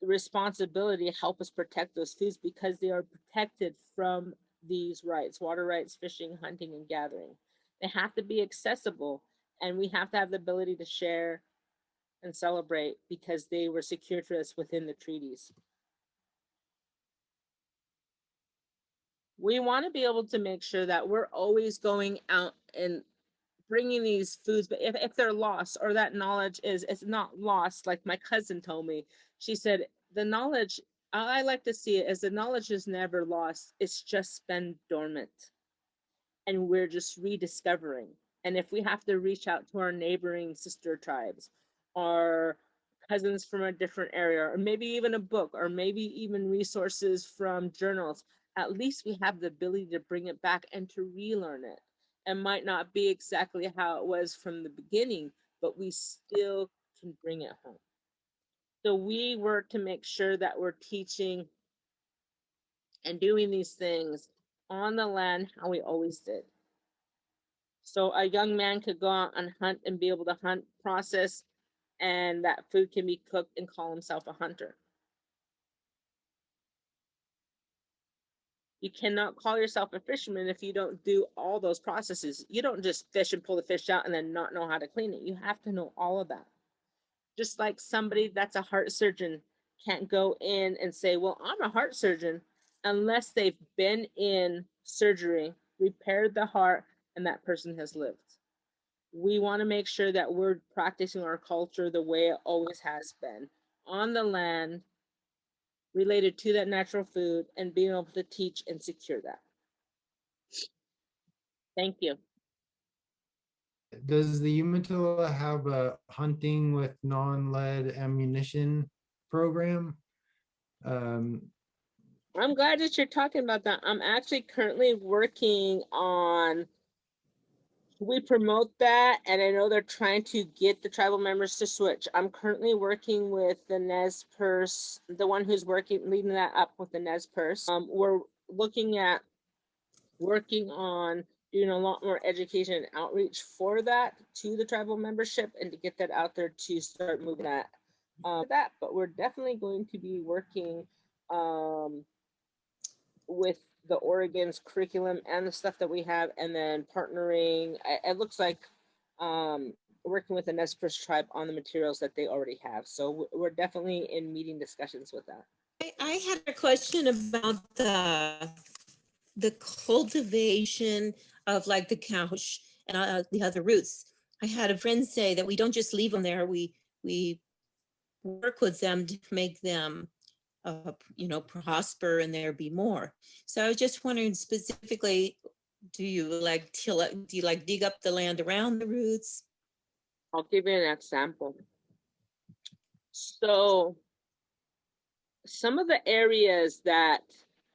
Speaker 3: responsibility to help us protect those foods because they are protected from these rights: water rights, fishing, hunting, and gathering. They have to be accessible, and we have to have the ability to share and celebrate because they were secured to us within the treaties. We want to be able to make sure that we're always going out and bringing these foods, but if they're lost, or that knowledge it's not lost, like my cousin told me, she said, the knowledge, I like to see it as the knowledge is never lost, it's just been dormant and we're just rediscovering. And if we have to reach out to our neighboring sister tribes or cousins from a different area, or maybe even a book, or maybe even resources from journals, at least we have the ability to bring it back and to relearn it. It might not be exactly how it was from the beginning, but we still can bring it home. So we work to make sure that we're teaching and doing these things on the land how we always did. So a young man could go out and hunt and be able to hunt, process, and that food can be cooked and call himself a hunter. You cannot call yourself a fisherman if you don't do all those processes. You don't just fish and pull the fish out and then not know how to clean it. You have to know all of that. Just like somebody that's a heart surgeon can't go in and say, well, I'm a heart surgeon, unless they've been in surgery, repaired the heart, and that person has lived. We want to make sure that we're practicing our culture the way it always has been, on the land, related to that natural food, and being able to teach and secure that. Thank you.
Speaker 4: Does the Umatilla have a hunting with non-lead ammunition program?
Speaker 3: I'm glad that you're talking about that. I'm actually currently working on, we promote that, and I know they're trying to get the tribal members to switch. I'm currently working with the Nez Perce, the one who's leading that up with the Nez Perce. We're looking at working on doing a lot more education and outreach for that to the tribal membership, and to get that out there to start moving that. But we're definitely going to be working with the Oregon's curriculum and the stuff that we have, and then partnering. It looks like working with the Nez Perce tribe on the materials that they already have. So we're definitely in meeting discussions with that.
Speaker 5: I had a question about the cultivation of like the couch and the other roots. I had a friend say that we don't just leave them there. We work with them to make them, prosper and there be more. So I was just wondering specifically, do you like till it? Do you like dig up the land around the roots?
Speaker 3: I'll give you an example. So some of the areas that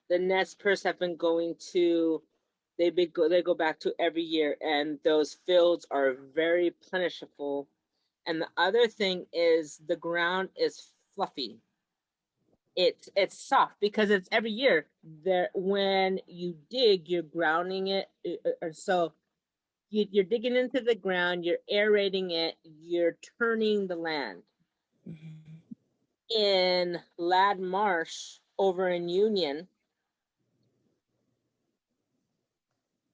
Speaker 3: the Nez Perce have been going to, they go back to every year, and those fields are very plentiful. And the other thing is the ground is fluffy. It's soft because it's every year. There, when you dig, you're grounding it, or so you're digging into the ground, you're aerating it, you're turning the land. In Lad Marsh over in Union,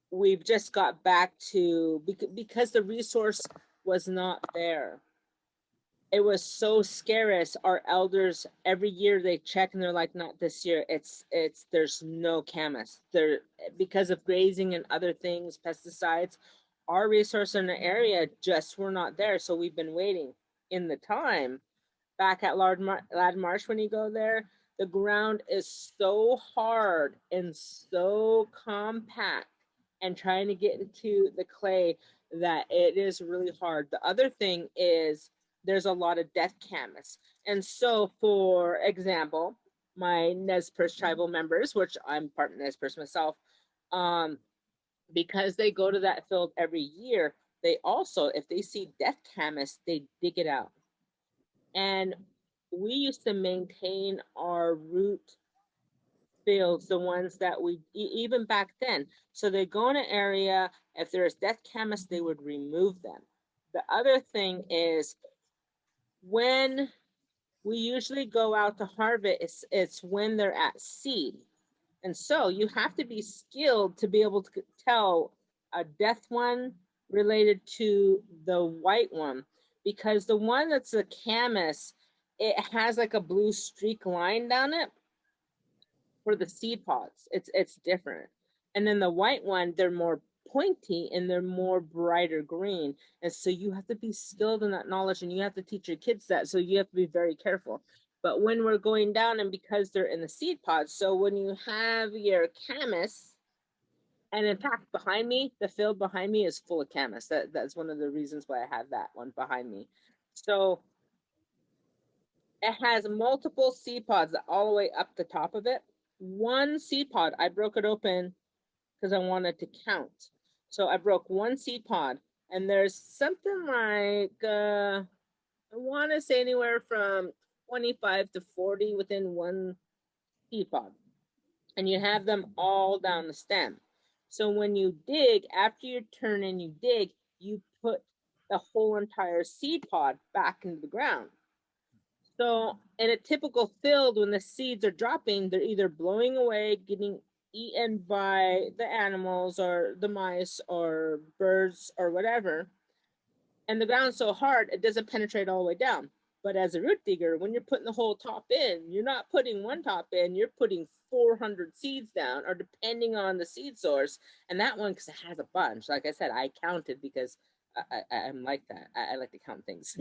Speaker 3: we've just got back to, because the resource was not there. It was so scarce. Our elders, every year they check and they're like, not this year. There's no camas there because of grazing and other things, pesticides. Our resource in the area just were not there. So we've been waiting. In the time back at Lad Marsh, when you go there, the ground is so hard and so compact, and trying to get into the clay, that it is really hard. The other thing is there's a lot of death camas. And so, for example, my Nez Perce tribal members, which I'm part of Nez Perce myself, because they go to that field every year, they also, if they see death camas, they dig it out. And we used to maintain our root fields, the ones that we, even back then. So they go in an area, if there's death camas, they would remove them. The other thing is, when we usually go out to harvest, it's when they're at seed. And so you have to be skilled to be able to tell a death one related to the white one, because the one that's a camas, it has like a blue streak line down it. For the seed pods, it's different. And then the white one, they're more pointy and they're more brighter green. And so you have to be skilled in that knowledge, and you have to teach your kids that. So you have to be very careful. But when we're going down, and because they're in the seed pods, so when you have your camas, and in fact, behind me, the field behind me is full of camas. That's one of the reasons why I have that one behind me. So it has multiple seed pods all the way up the top of it. One seed pod, I broke it open because I wanted to count. So I broke one seed pod, and there's something like, I want to say anywhere from 25 to 40 within one seed pod. And you have them all down the stem. So when you dig, after you turn and you dig, you put the whole entire seed pod back into the ground. So in a typical field, when the seeds are dropping, they're either blowing away, getting eaten by the animals or the mice or birds or whatever. And the ground's so hard, it doesn't penetrate all the way down. But as a root digger, when you're putting the whole top in, you're not putting one top in, you're putting 400 seeds down, or depending on the seed source. And that one, because it has a bunch, like I said, I counted because I'm like that. I like to count things.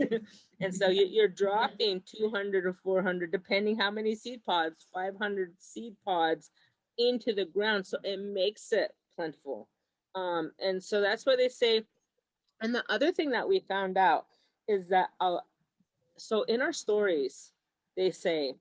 Speaker 3: And so you're dropping 200 or 400, depending how many seed pods, 500 seed pods into the ground. So it makes it plentiful. And so that's why they say, and the other thing that we found out is that, so in our stories, they say,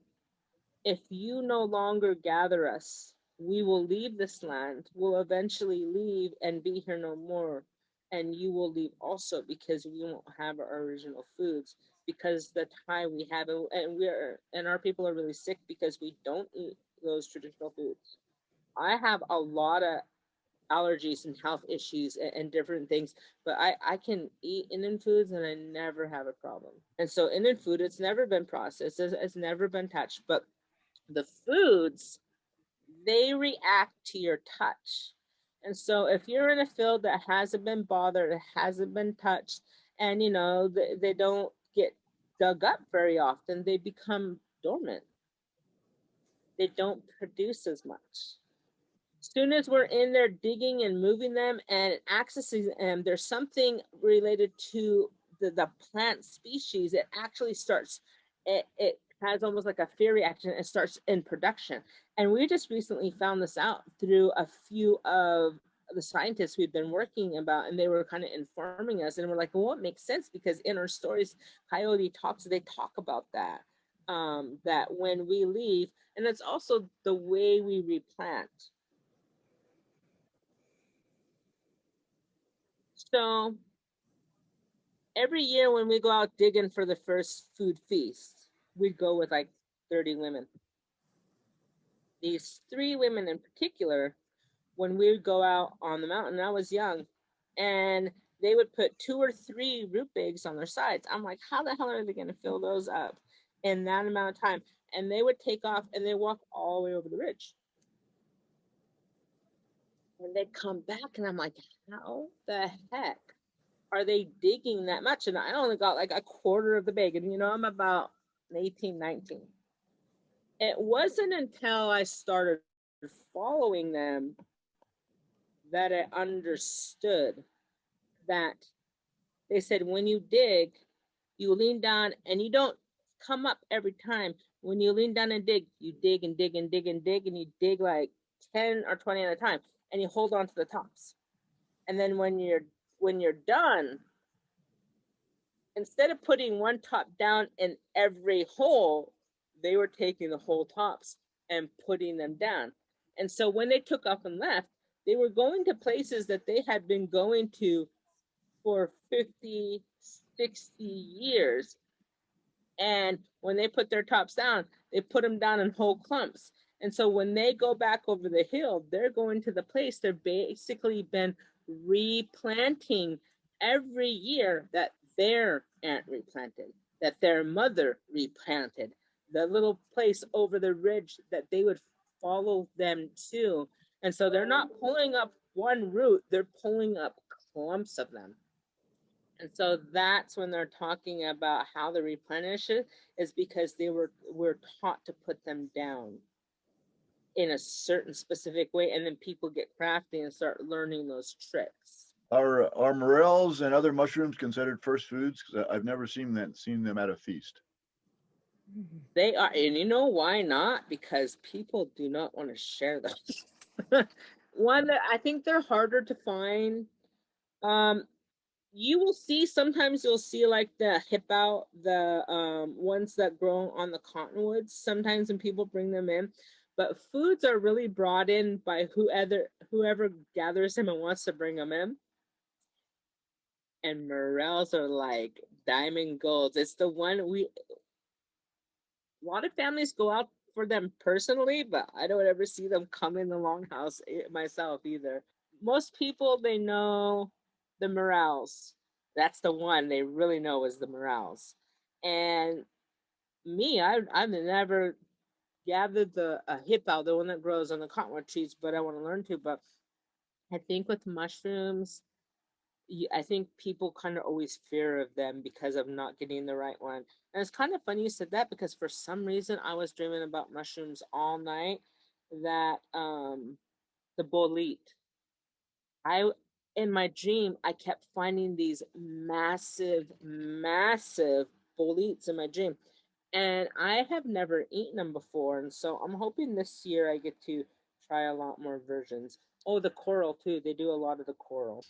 Speaker 3: if you no longer gather us, we will leave this land, we'll eventually leave and be here no more. And you will leave also, because we won't have our original foods, because the time we have, and our people are really sick because we don't eat those traditional foods. I have a lot of allergies and health issues and different things, but I can eat Indian foods and I never have a problem. And so Indian food, it's never been processed, it's never been touched, but the foods, they react to your touch. And so if you're in a field that hasn't been bothered, it hasn't been touched, and they don't get dug up very often, they become dormant. They don't produce as much. Soon as we're in there digging and moving them and accessing them, there's something related to the plant species. It actually starts, it has almost like a fear reaction. It starts in production. And we just recently found this out through a few of the scientists we've been working about, and they were kind of informing us, and we're like, well, it makes sense, because in our stories, Coyote talks, they talk about that, that when we leave, and it's also the way we replant. So every year when we go out digging for the first food feast, we'd go with like 30 women. These 3 women in particular, when we would go out on the mountain, I was young, and they would put 2 or 3 root bags on their sides. I'm like, how the hell are they going to fill those up in that amount of time? And they would take off and they walk all the way over the ridge. And they'd come back, and I'm like, how the heck are they digging that much? And I only got like a quarter of the bag, and I'm about 18, 19. It wasn't until I started following them that I understood that they said, when you dig, you lean down, and you don't come up every time. When you lean down and dig, you dig and dig and dig and dig, and you dig like 10 or 20 at a time, and you hold on to the tops. And then when you're done, instead of putting one top down in every hole, they were taking the whole tops and putting them down. And so when they took off and left, they were going to places that they had been going to for 50, 60 years. And when they put their tops down, they put them down in whole clumps. And so when they go back over the hill, they're going to the place they've basically been replanting every year that their aunt replanted, that their mother replanted, the little place over the ridge that they would follow them to. And so they're not pulling up one root, they're pulling up clumps of them. And so that's when they're talking about how they replenish it, is because they were taught to put them down in a certain specific way, and then people get crafty and start learning those tricks.
Speaker 6: Are morels and other mushrooms considered first foods? Because I've never seen them at a feast.
Speaker 3: They are, and you know why not? Because people do not want to share those. One, that I think they're harder to find. You will see, sometimes you'll see like the hip out, the ones that grow on the cottonwoods, sometimes when people bring them in. But foods are really brought in by whoever gathers them and wants to bring them in. And morels are like diamond golds. It's the one a lot of families go out for them personally, but I don't ever see them come in the longhouse myself either. Most people, they know the morels. That's the one they really know is the morels. And me, I've never gathered the hippo, the one that grows on the cottonwood trees, but I want to learn to. But I think with mushrooms, I think people kind of always fear of them because of not getting the right one. And it's kind of funny you said that, because for some reason I was dreaming about mushrooms all night, that the bolete. I In my dream I kept finding these massive, massive boletes in my dream. And I have never eaten them before. And so I'm hoping this year I get to try a lot more versions. Oh, the coral too. They do a lot of the coral.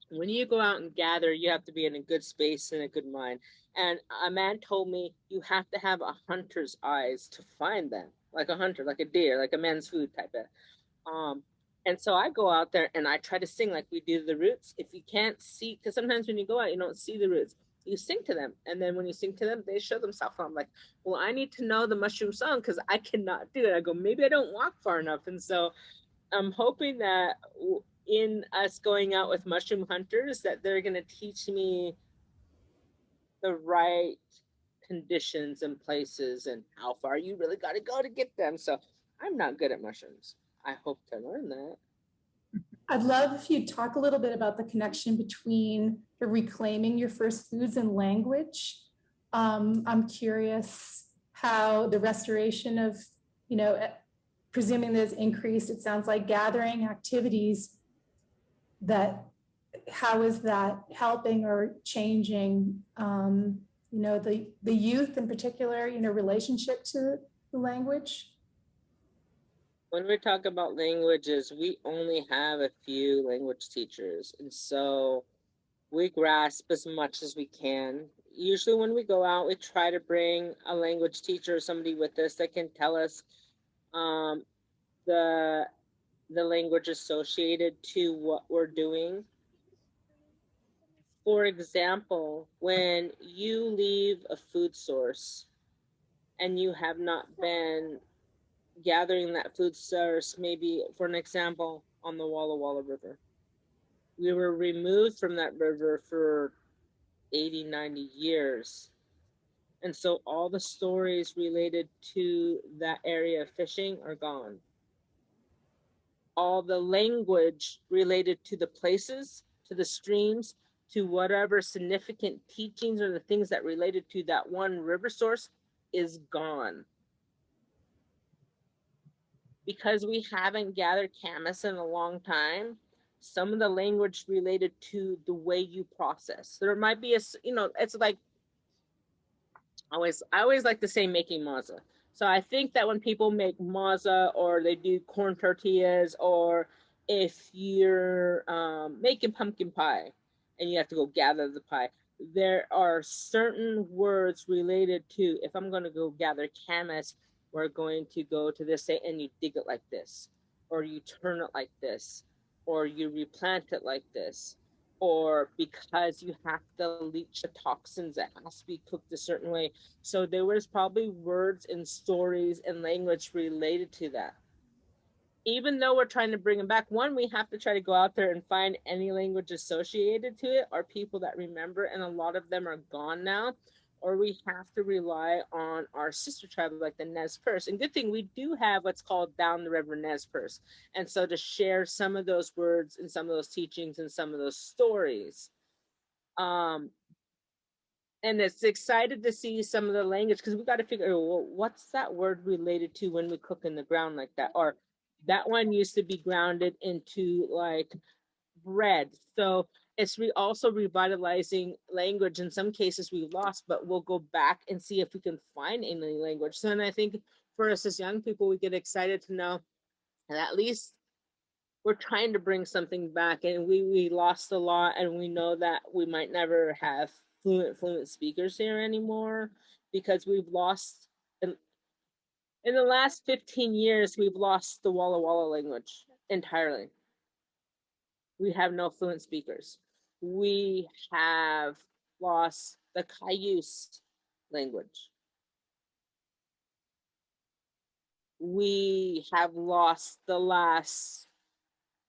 Speaker 3: When you go out and gather, you have to be in a good space and a good mind. And a man told me you have to have a hunter's eyes to find them, like a hunter, like a deer, like a man's food type of. Um, and so I go out there and I try to sing like we do the roots. If you can't see, because sometimes when you go out, you don't see the roots. You sing to them, and then when you sing to them, they show themselves. I'm like, well, I need to know the mushroom song because I cannot do it. I go, maybe I don't walk far enough, and so I'm hoping that in us going out with mushroom hunters, that they're going to teach me the right conditions and places and how far you really got to go to get them. So I'm not good at mushrooms. I hope to learn that.
Speaker 1: I'd love if you'd talk a little bit about the connection between the reclaiming your first foods and language. I'm curious how the restoration of, presuming there's increased, it sounds like gathering activities, that how is that helping or changing, the youth in particular, relationship to the language?
Speaker 3: When we talk about languages, we only have a few language teachers. And so we grasp as much as we can. Usually when we go out, we try to bring a language teacher or somebody with us that can tell us the language associated to what we're doing. For example, when you leave a food source and you have not been gathering that food source, maybe for an example, on the Walla Walla River, we were removed from that river for 80, 90 years. And so all the stories related to that area of fishing are gone. All the language related to the places, to the streams, to whatever significant teachings or the things that related to that one river source is gone. Because we haven't gathered camas in a long time, some of the language related to the way you process. There might be it's like, I always like to say making maza. So I think that when people make maza or they do corn tortillas, or if you're making pumpkin pie and you have to go gather the pie, there are certain words related to, if I'm going to go gather camas, we're going to go to this day and you dig it like this, or you turn it like this, or you replant it like this, or because you have to leach the toxins, it has to be cooked a certain way. So there was probably words and stories and language related to that. Even though we're trying to bring them back, one, we have to try to go out there and find any language associated to it, or people that remember, and a lot of them are gone now. Or we have to rely on our sister tribe, like the Nez Perce. And good thing we do have what's called Down the River Nez Perce. And so to share some of those words and some of those teachings and some of those stories. And it's excited to see some of the language, because we got to figure, well, what's that word related to when we cook in the ground like that? Or that one used to be grounded into like bread. So it's also revitalizing language. In some cases we've lost, but we'll go back and see if we can find any language. So, and I think for us as young people, we get excited to know that at least we're trying to bring something back, and we lost a lot, and we know that we might never have fluent speakers here anymore, because we've lost in the last 15 years, we've lost the Walla Walla language entirely. We have no fluent speakers. We have lost the Cayuse language. We have lost the last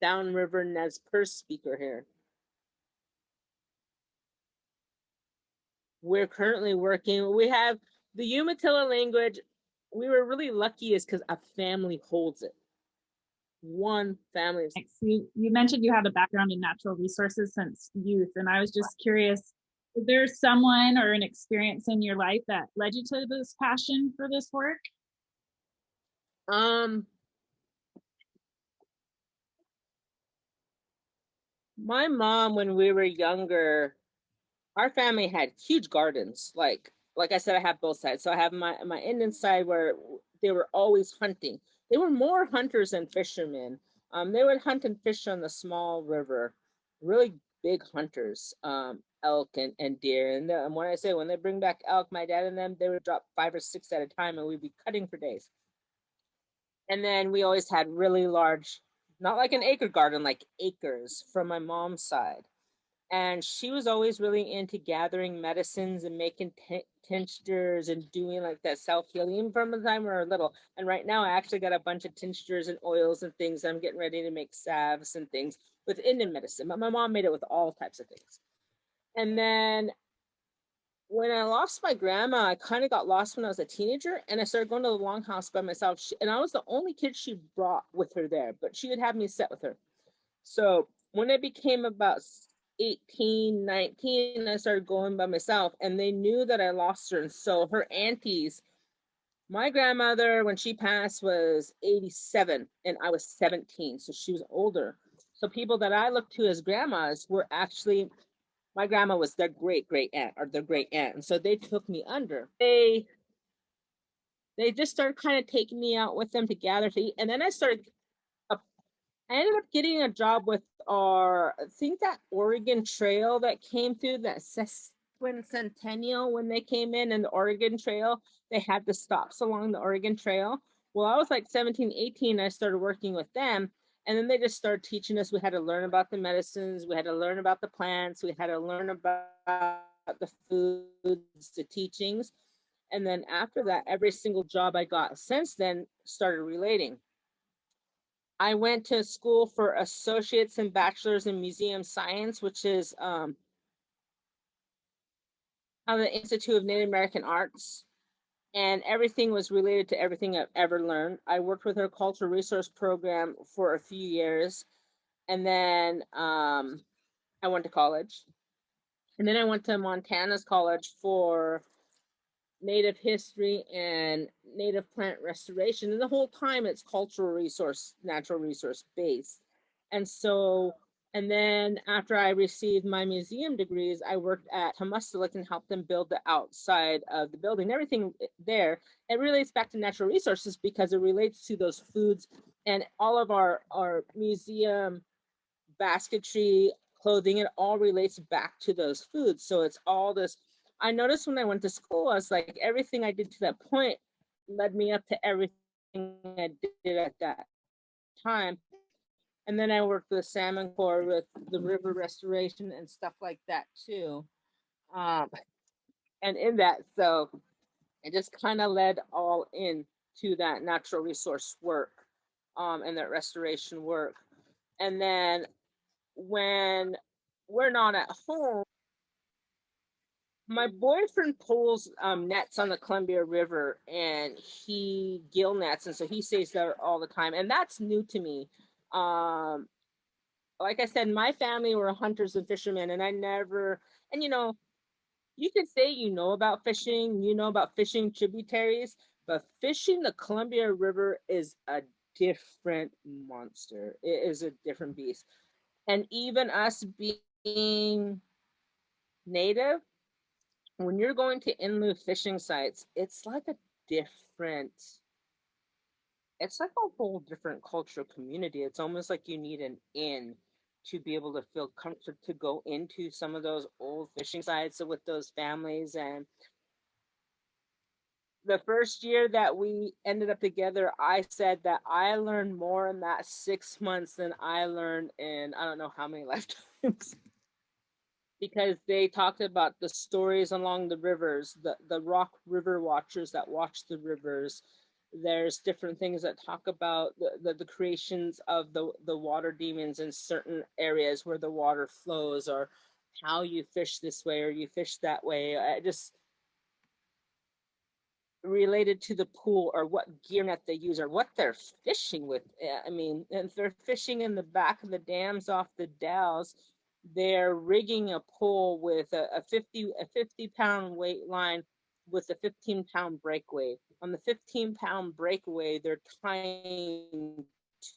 Speaker 3: downriver Nez Perce speaker here. We're currently working, we have the Umatilla language. we were really lucky is because a family holds it. One family.
Speaker 2: Thanks. You mentioned you had a background in natural resources since youth, and I was just curious, is there someone or an experience in your life that led you to this passion for this work?
Speaker 3: My mom, when we were younger, our family had huge gardens. Like I said, I have both sides. So I have my Indian side where they were always hunting. They were more hunters than fishermen. They would hunt and fish on the small river, really big hunters, elk and deer. And when I say when they bring back elk, my dad and them, they would drop 5 or 6 at a time, and we'd be cutting for days. And then we always had really large, not like an acre garden, like acres from my mom's side. And she was always really into gathering medicines and making tinctures and doing like that self-healing from the time we were little. And right now I actually got a bunch of tinctures and oils and things. I'm getting ready to make salves and things with Indian medicine, but my mom made it with all types of things. And then when I lost my grandma, I kind of got lost when I was a teenager, and I started going to the longhouse by myself. And I was the only kid she brought with her there, but she would have me sit with her. So when I became about 18, 19, I started going by myself, and they knew that I lost her. And so her aunties, my grandmother, when she passed, was 87, and I was 17, so she was older. So people that I looked to as grandmas were actually, my grandma was their great aunt or their great aunt, and so they took me under. They just started kind of taking me out with them to gather to eat, and then I ended up getting a job with I think that Oregon Trail that came through, that Centennial, when they came in, and the Oregon Trail, they had the stops along the Oregon Trail. Well, I was like 17, 18, I started working with them, and then they just started teaching us. We had to learn about the medicines, we had to learn about the plants, we had to learn about the foods, the teachings. And then after that, every single job I got since then started relating. I went to school for associates and bachelors in museum science, which is the Institute of Native American Arts. And everything was related to everything I've ever learned. I worked with her cultural resource program for a few years. And then I went to college. And then I went to Montana's college for Native history and native plant restoration. And the whole time it's cultural resource, natural resource based. And so, and then after I received my museum degrees, I worked at Temustelik and helped them build the outside of the building. Everything there, it relates back to natural resources because it relates to those foods, and all of our museum basketry, clothing, it all relates back to those foods. So it's all this. I noticed when I went to school, I was like, everything I did to that point led me up to everything I did at that time. And then I worked with Salmon Corps with the river restoration and stuff like that too. And in that, so it just kind of led all into that natural resource work and that restoration work. And then when we're not at home, my boyfriend pulls nets on the Columbia River, and he gill nets, and so he stays there all the time, and that's new to me. Like I said, my family were hunters and fishermen, and I never, and you could say you know about fishing tributaries, but fishing the Columbia River is a different monster. It is a different beast. And even us being native, when you're going to inland fishing sites, it's like a whole different cultural community. It's almost like you need an in to be able to feel comfortable to go into some of those old fishing sites with those families. And the first year that we ended up together, I said that I learned more in that 6 months than I learned in I don't know how many lifetimes. Because they talked about the stories along the rivers, the rock river watchers that watch the rivers. There's different things that talk about the creations of the water demons in certain areas where the water flows, or how you fish this way or you fish that way. related to the pool or what gear net they use or what they're fishing with. I mean, if they're fishing in the back of the dams off the dells, they're rigging a pole with a 50-pound weight line with a 15-pound breakaway. On the 15-pound breakaway, they're tying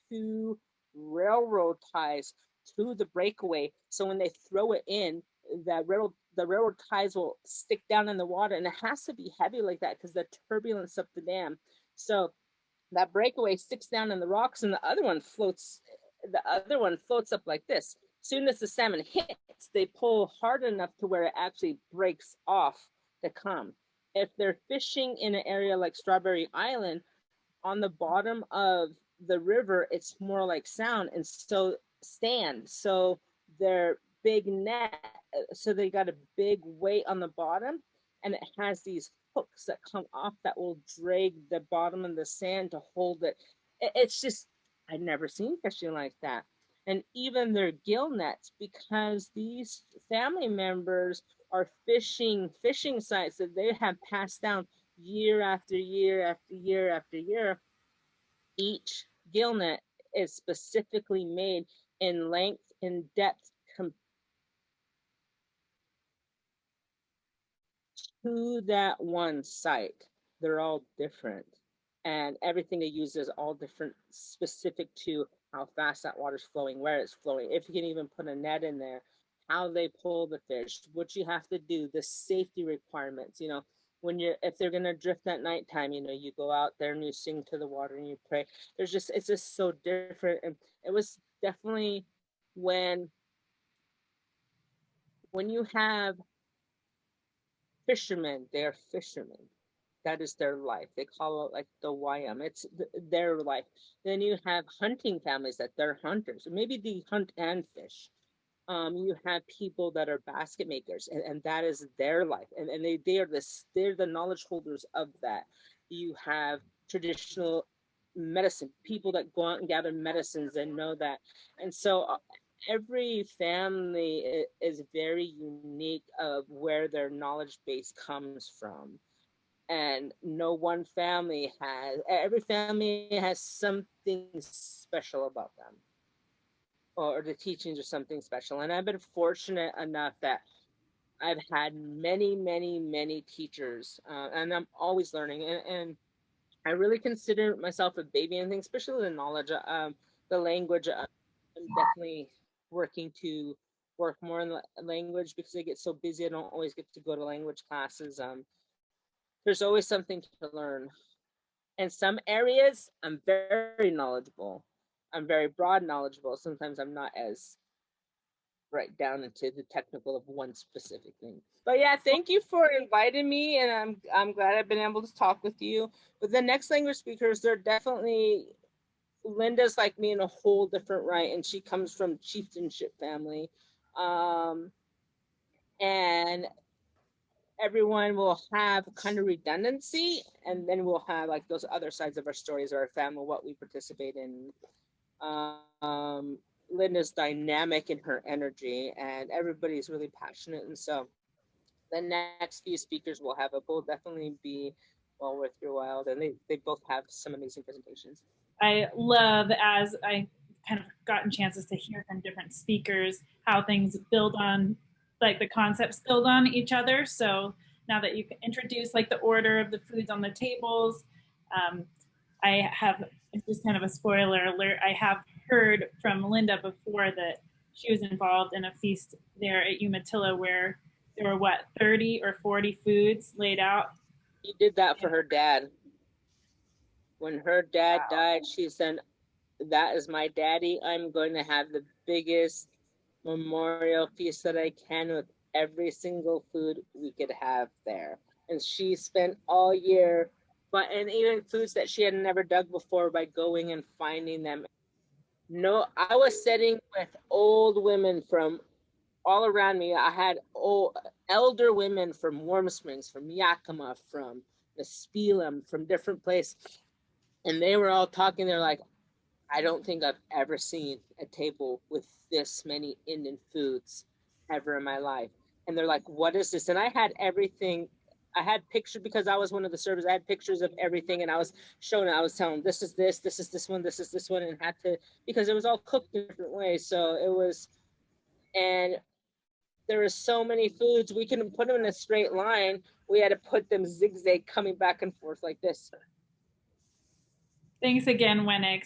Speaker 3: 2 railroad ties to the breakaway. So when they throw it in, the railroad ties will stick down in the water, and it has to be heavy like that because the turbulence up the dam. So that breakaway sticks down in the rocks, and the other one floats up like this. Soon as the salmon hits, they pull hard enough to where it actually breaks off to come. If they're fishing in an area like Strawberry Island, on the bottom of the river, it's more like sand, so they're big net, so they got a big weight on the bottom, and it has these hooks that come off that will drag the bottom of the sand to hold it. It's just, I've never seen fishing like that. And even their gill nets, because these family members are fishing sites that they have passed down year after year after year after year. Each gill net is specifically made in length and depth to that one site. They're all different, and everything they use is all different, specific to how fast that water's flowing, where it's flowing, if you can even put a net in there, how they pull the fish, what you have to do, the safety requirements. If they're gonna drift at nighttime, you go out there and you sing to the water and you pray. It's just so different. And it was definitely when you have fishermen, they're fishermen. That is their life. They call it like the YM. It's their life. Then you have hunting families that they're hunters. Maybe they hunt and fish. You have people that are basket makers, and that is their life. And they're the knowledge holders of that. You have traditional medicine, people that go out and gather medicines and know that. And so every family is very unique of where their knowledge base comes from. And every family has something special about them, or the teachings are something special. And I've been fortunate enough that I've had many, many, many teachers, and I'm always learning. And I really consider myself a baby in things, especially the knowledge, the language. I'm definitely working to work more in language because I get so busy. I don't always get to go to language classes. There's always something to learn. In some areas, I'm very knowledgeable. I'm very broad knowledgeable. Sometimes I'm not as right down into the technical of one specific thing. But yeah, thank you for inviting me, and I'm glad I've been able to talk with you. But the next language speakers, they're definitely, Linda's like me in a whole different right, and she comes from chieftainship family. And everyone will have kind of redundancy, and then we'll have like those other sides of our stories or our family, what we participate in. Linda's dynamic in her energy, and everybody's really passionate. And so the next few speakers we'll have will definitely be well worth your while. And they both have some amazing presentations.
Speaker 2: I love, as I kind of gotten chances to hear from different speakers, how things build on, like the concepts build on each other. So now that you've introduced like the order of the foods on the tables, I have, it's just kind of a spoiler alert, I have heard from Linda before that she was involved in a feast there at Umatilla where there were 30 or 40 foods laid out.
Speaker 3: She did that for her dad. When her dad died, she said, "That is my daddy. I'm going to have the biggest memorial feast that I can with every single food we could have there." And she spent all year, and even foods that she had never dug before, by going and finding them. No, I was sitting with old women from all around me. I had elder women from Warm Springs, from Yakima, from Nispelem, from different places. And they were all talking. They're like, "I don't think I've ever seen a table with this many Indian foods ever in my life." And they're like, "What is this?" And I had everything. I had pictures because I was one of the servers. I had pictures of everything, and I was showing it. I was telling them, this is this is this one, this is this one, and had to, because it was all cooked in different ways. So it was, and there were so many foods, we couldn't put them in a straight line. We had to put them zigzag coming back and forth like this.
Speaker 2: Thanks again, Wenix.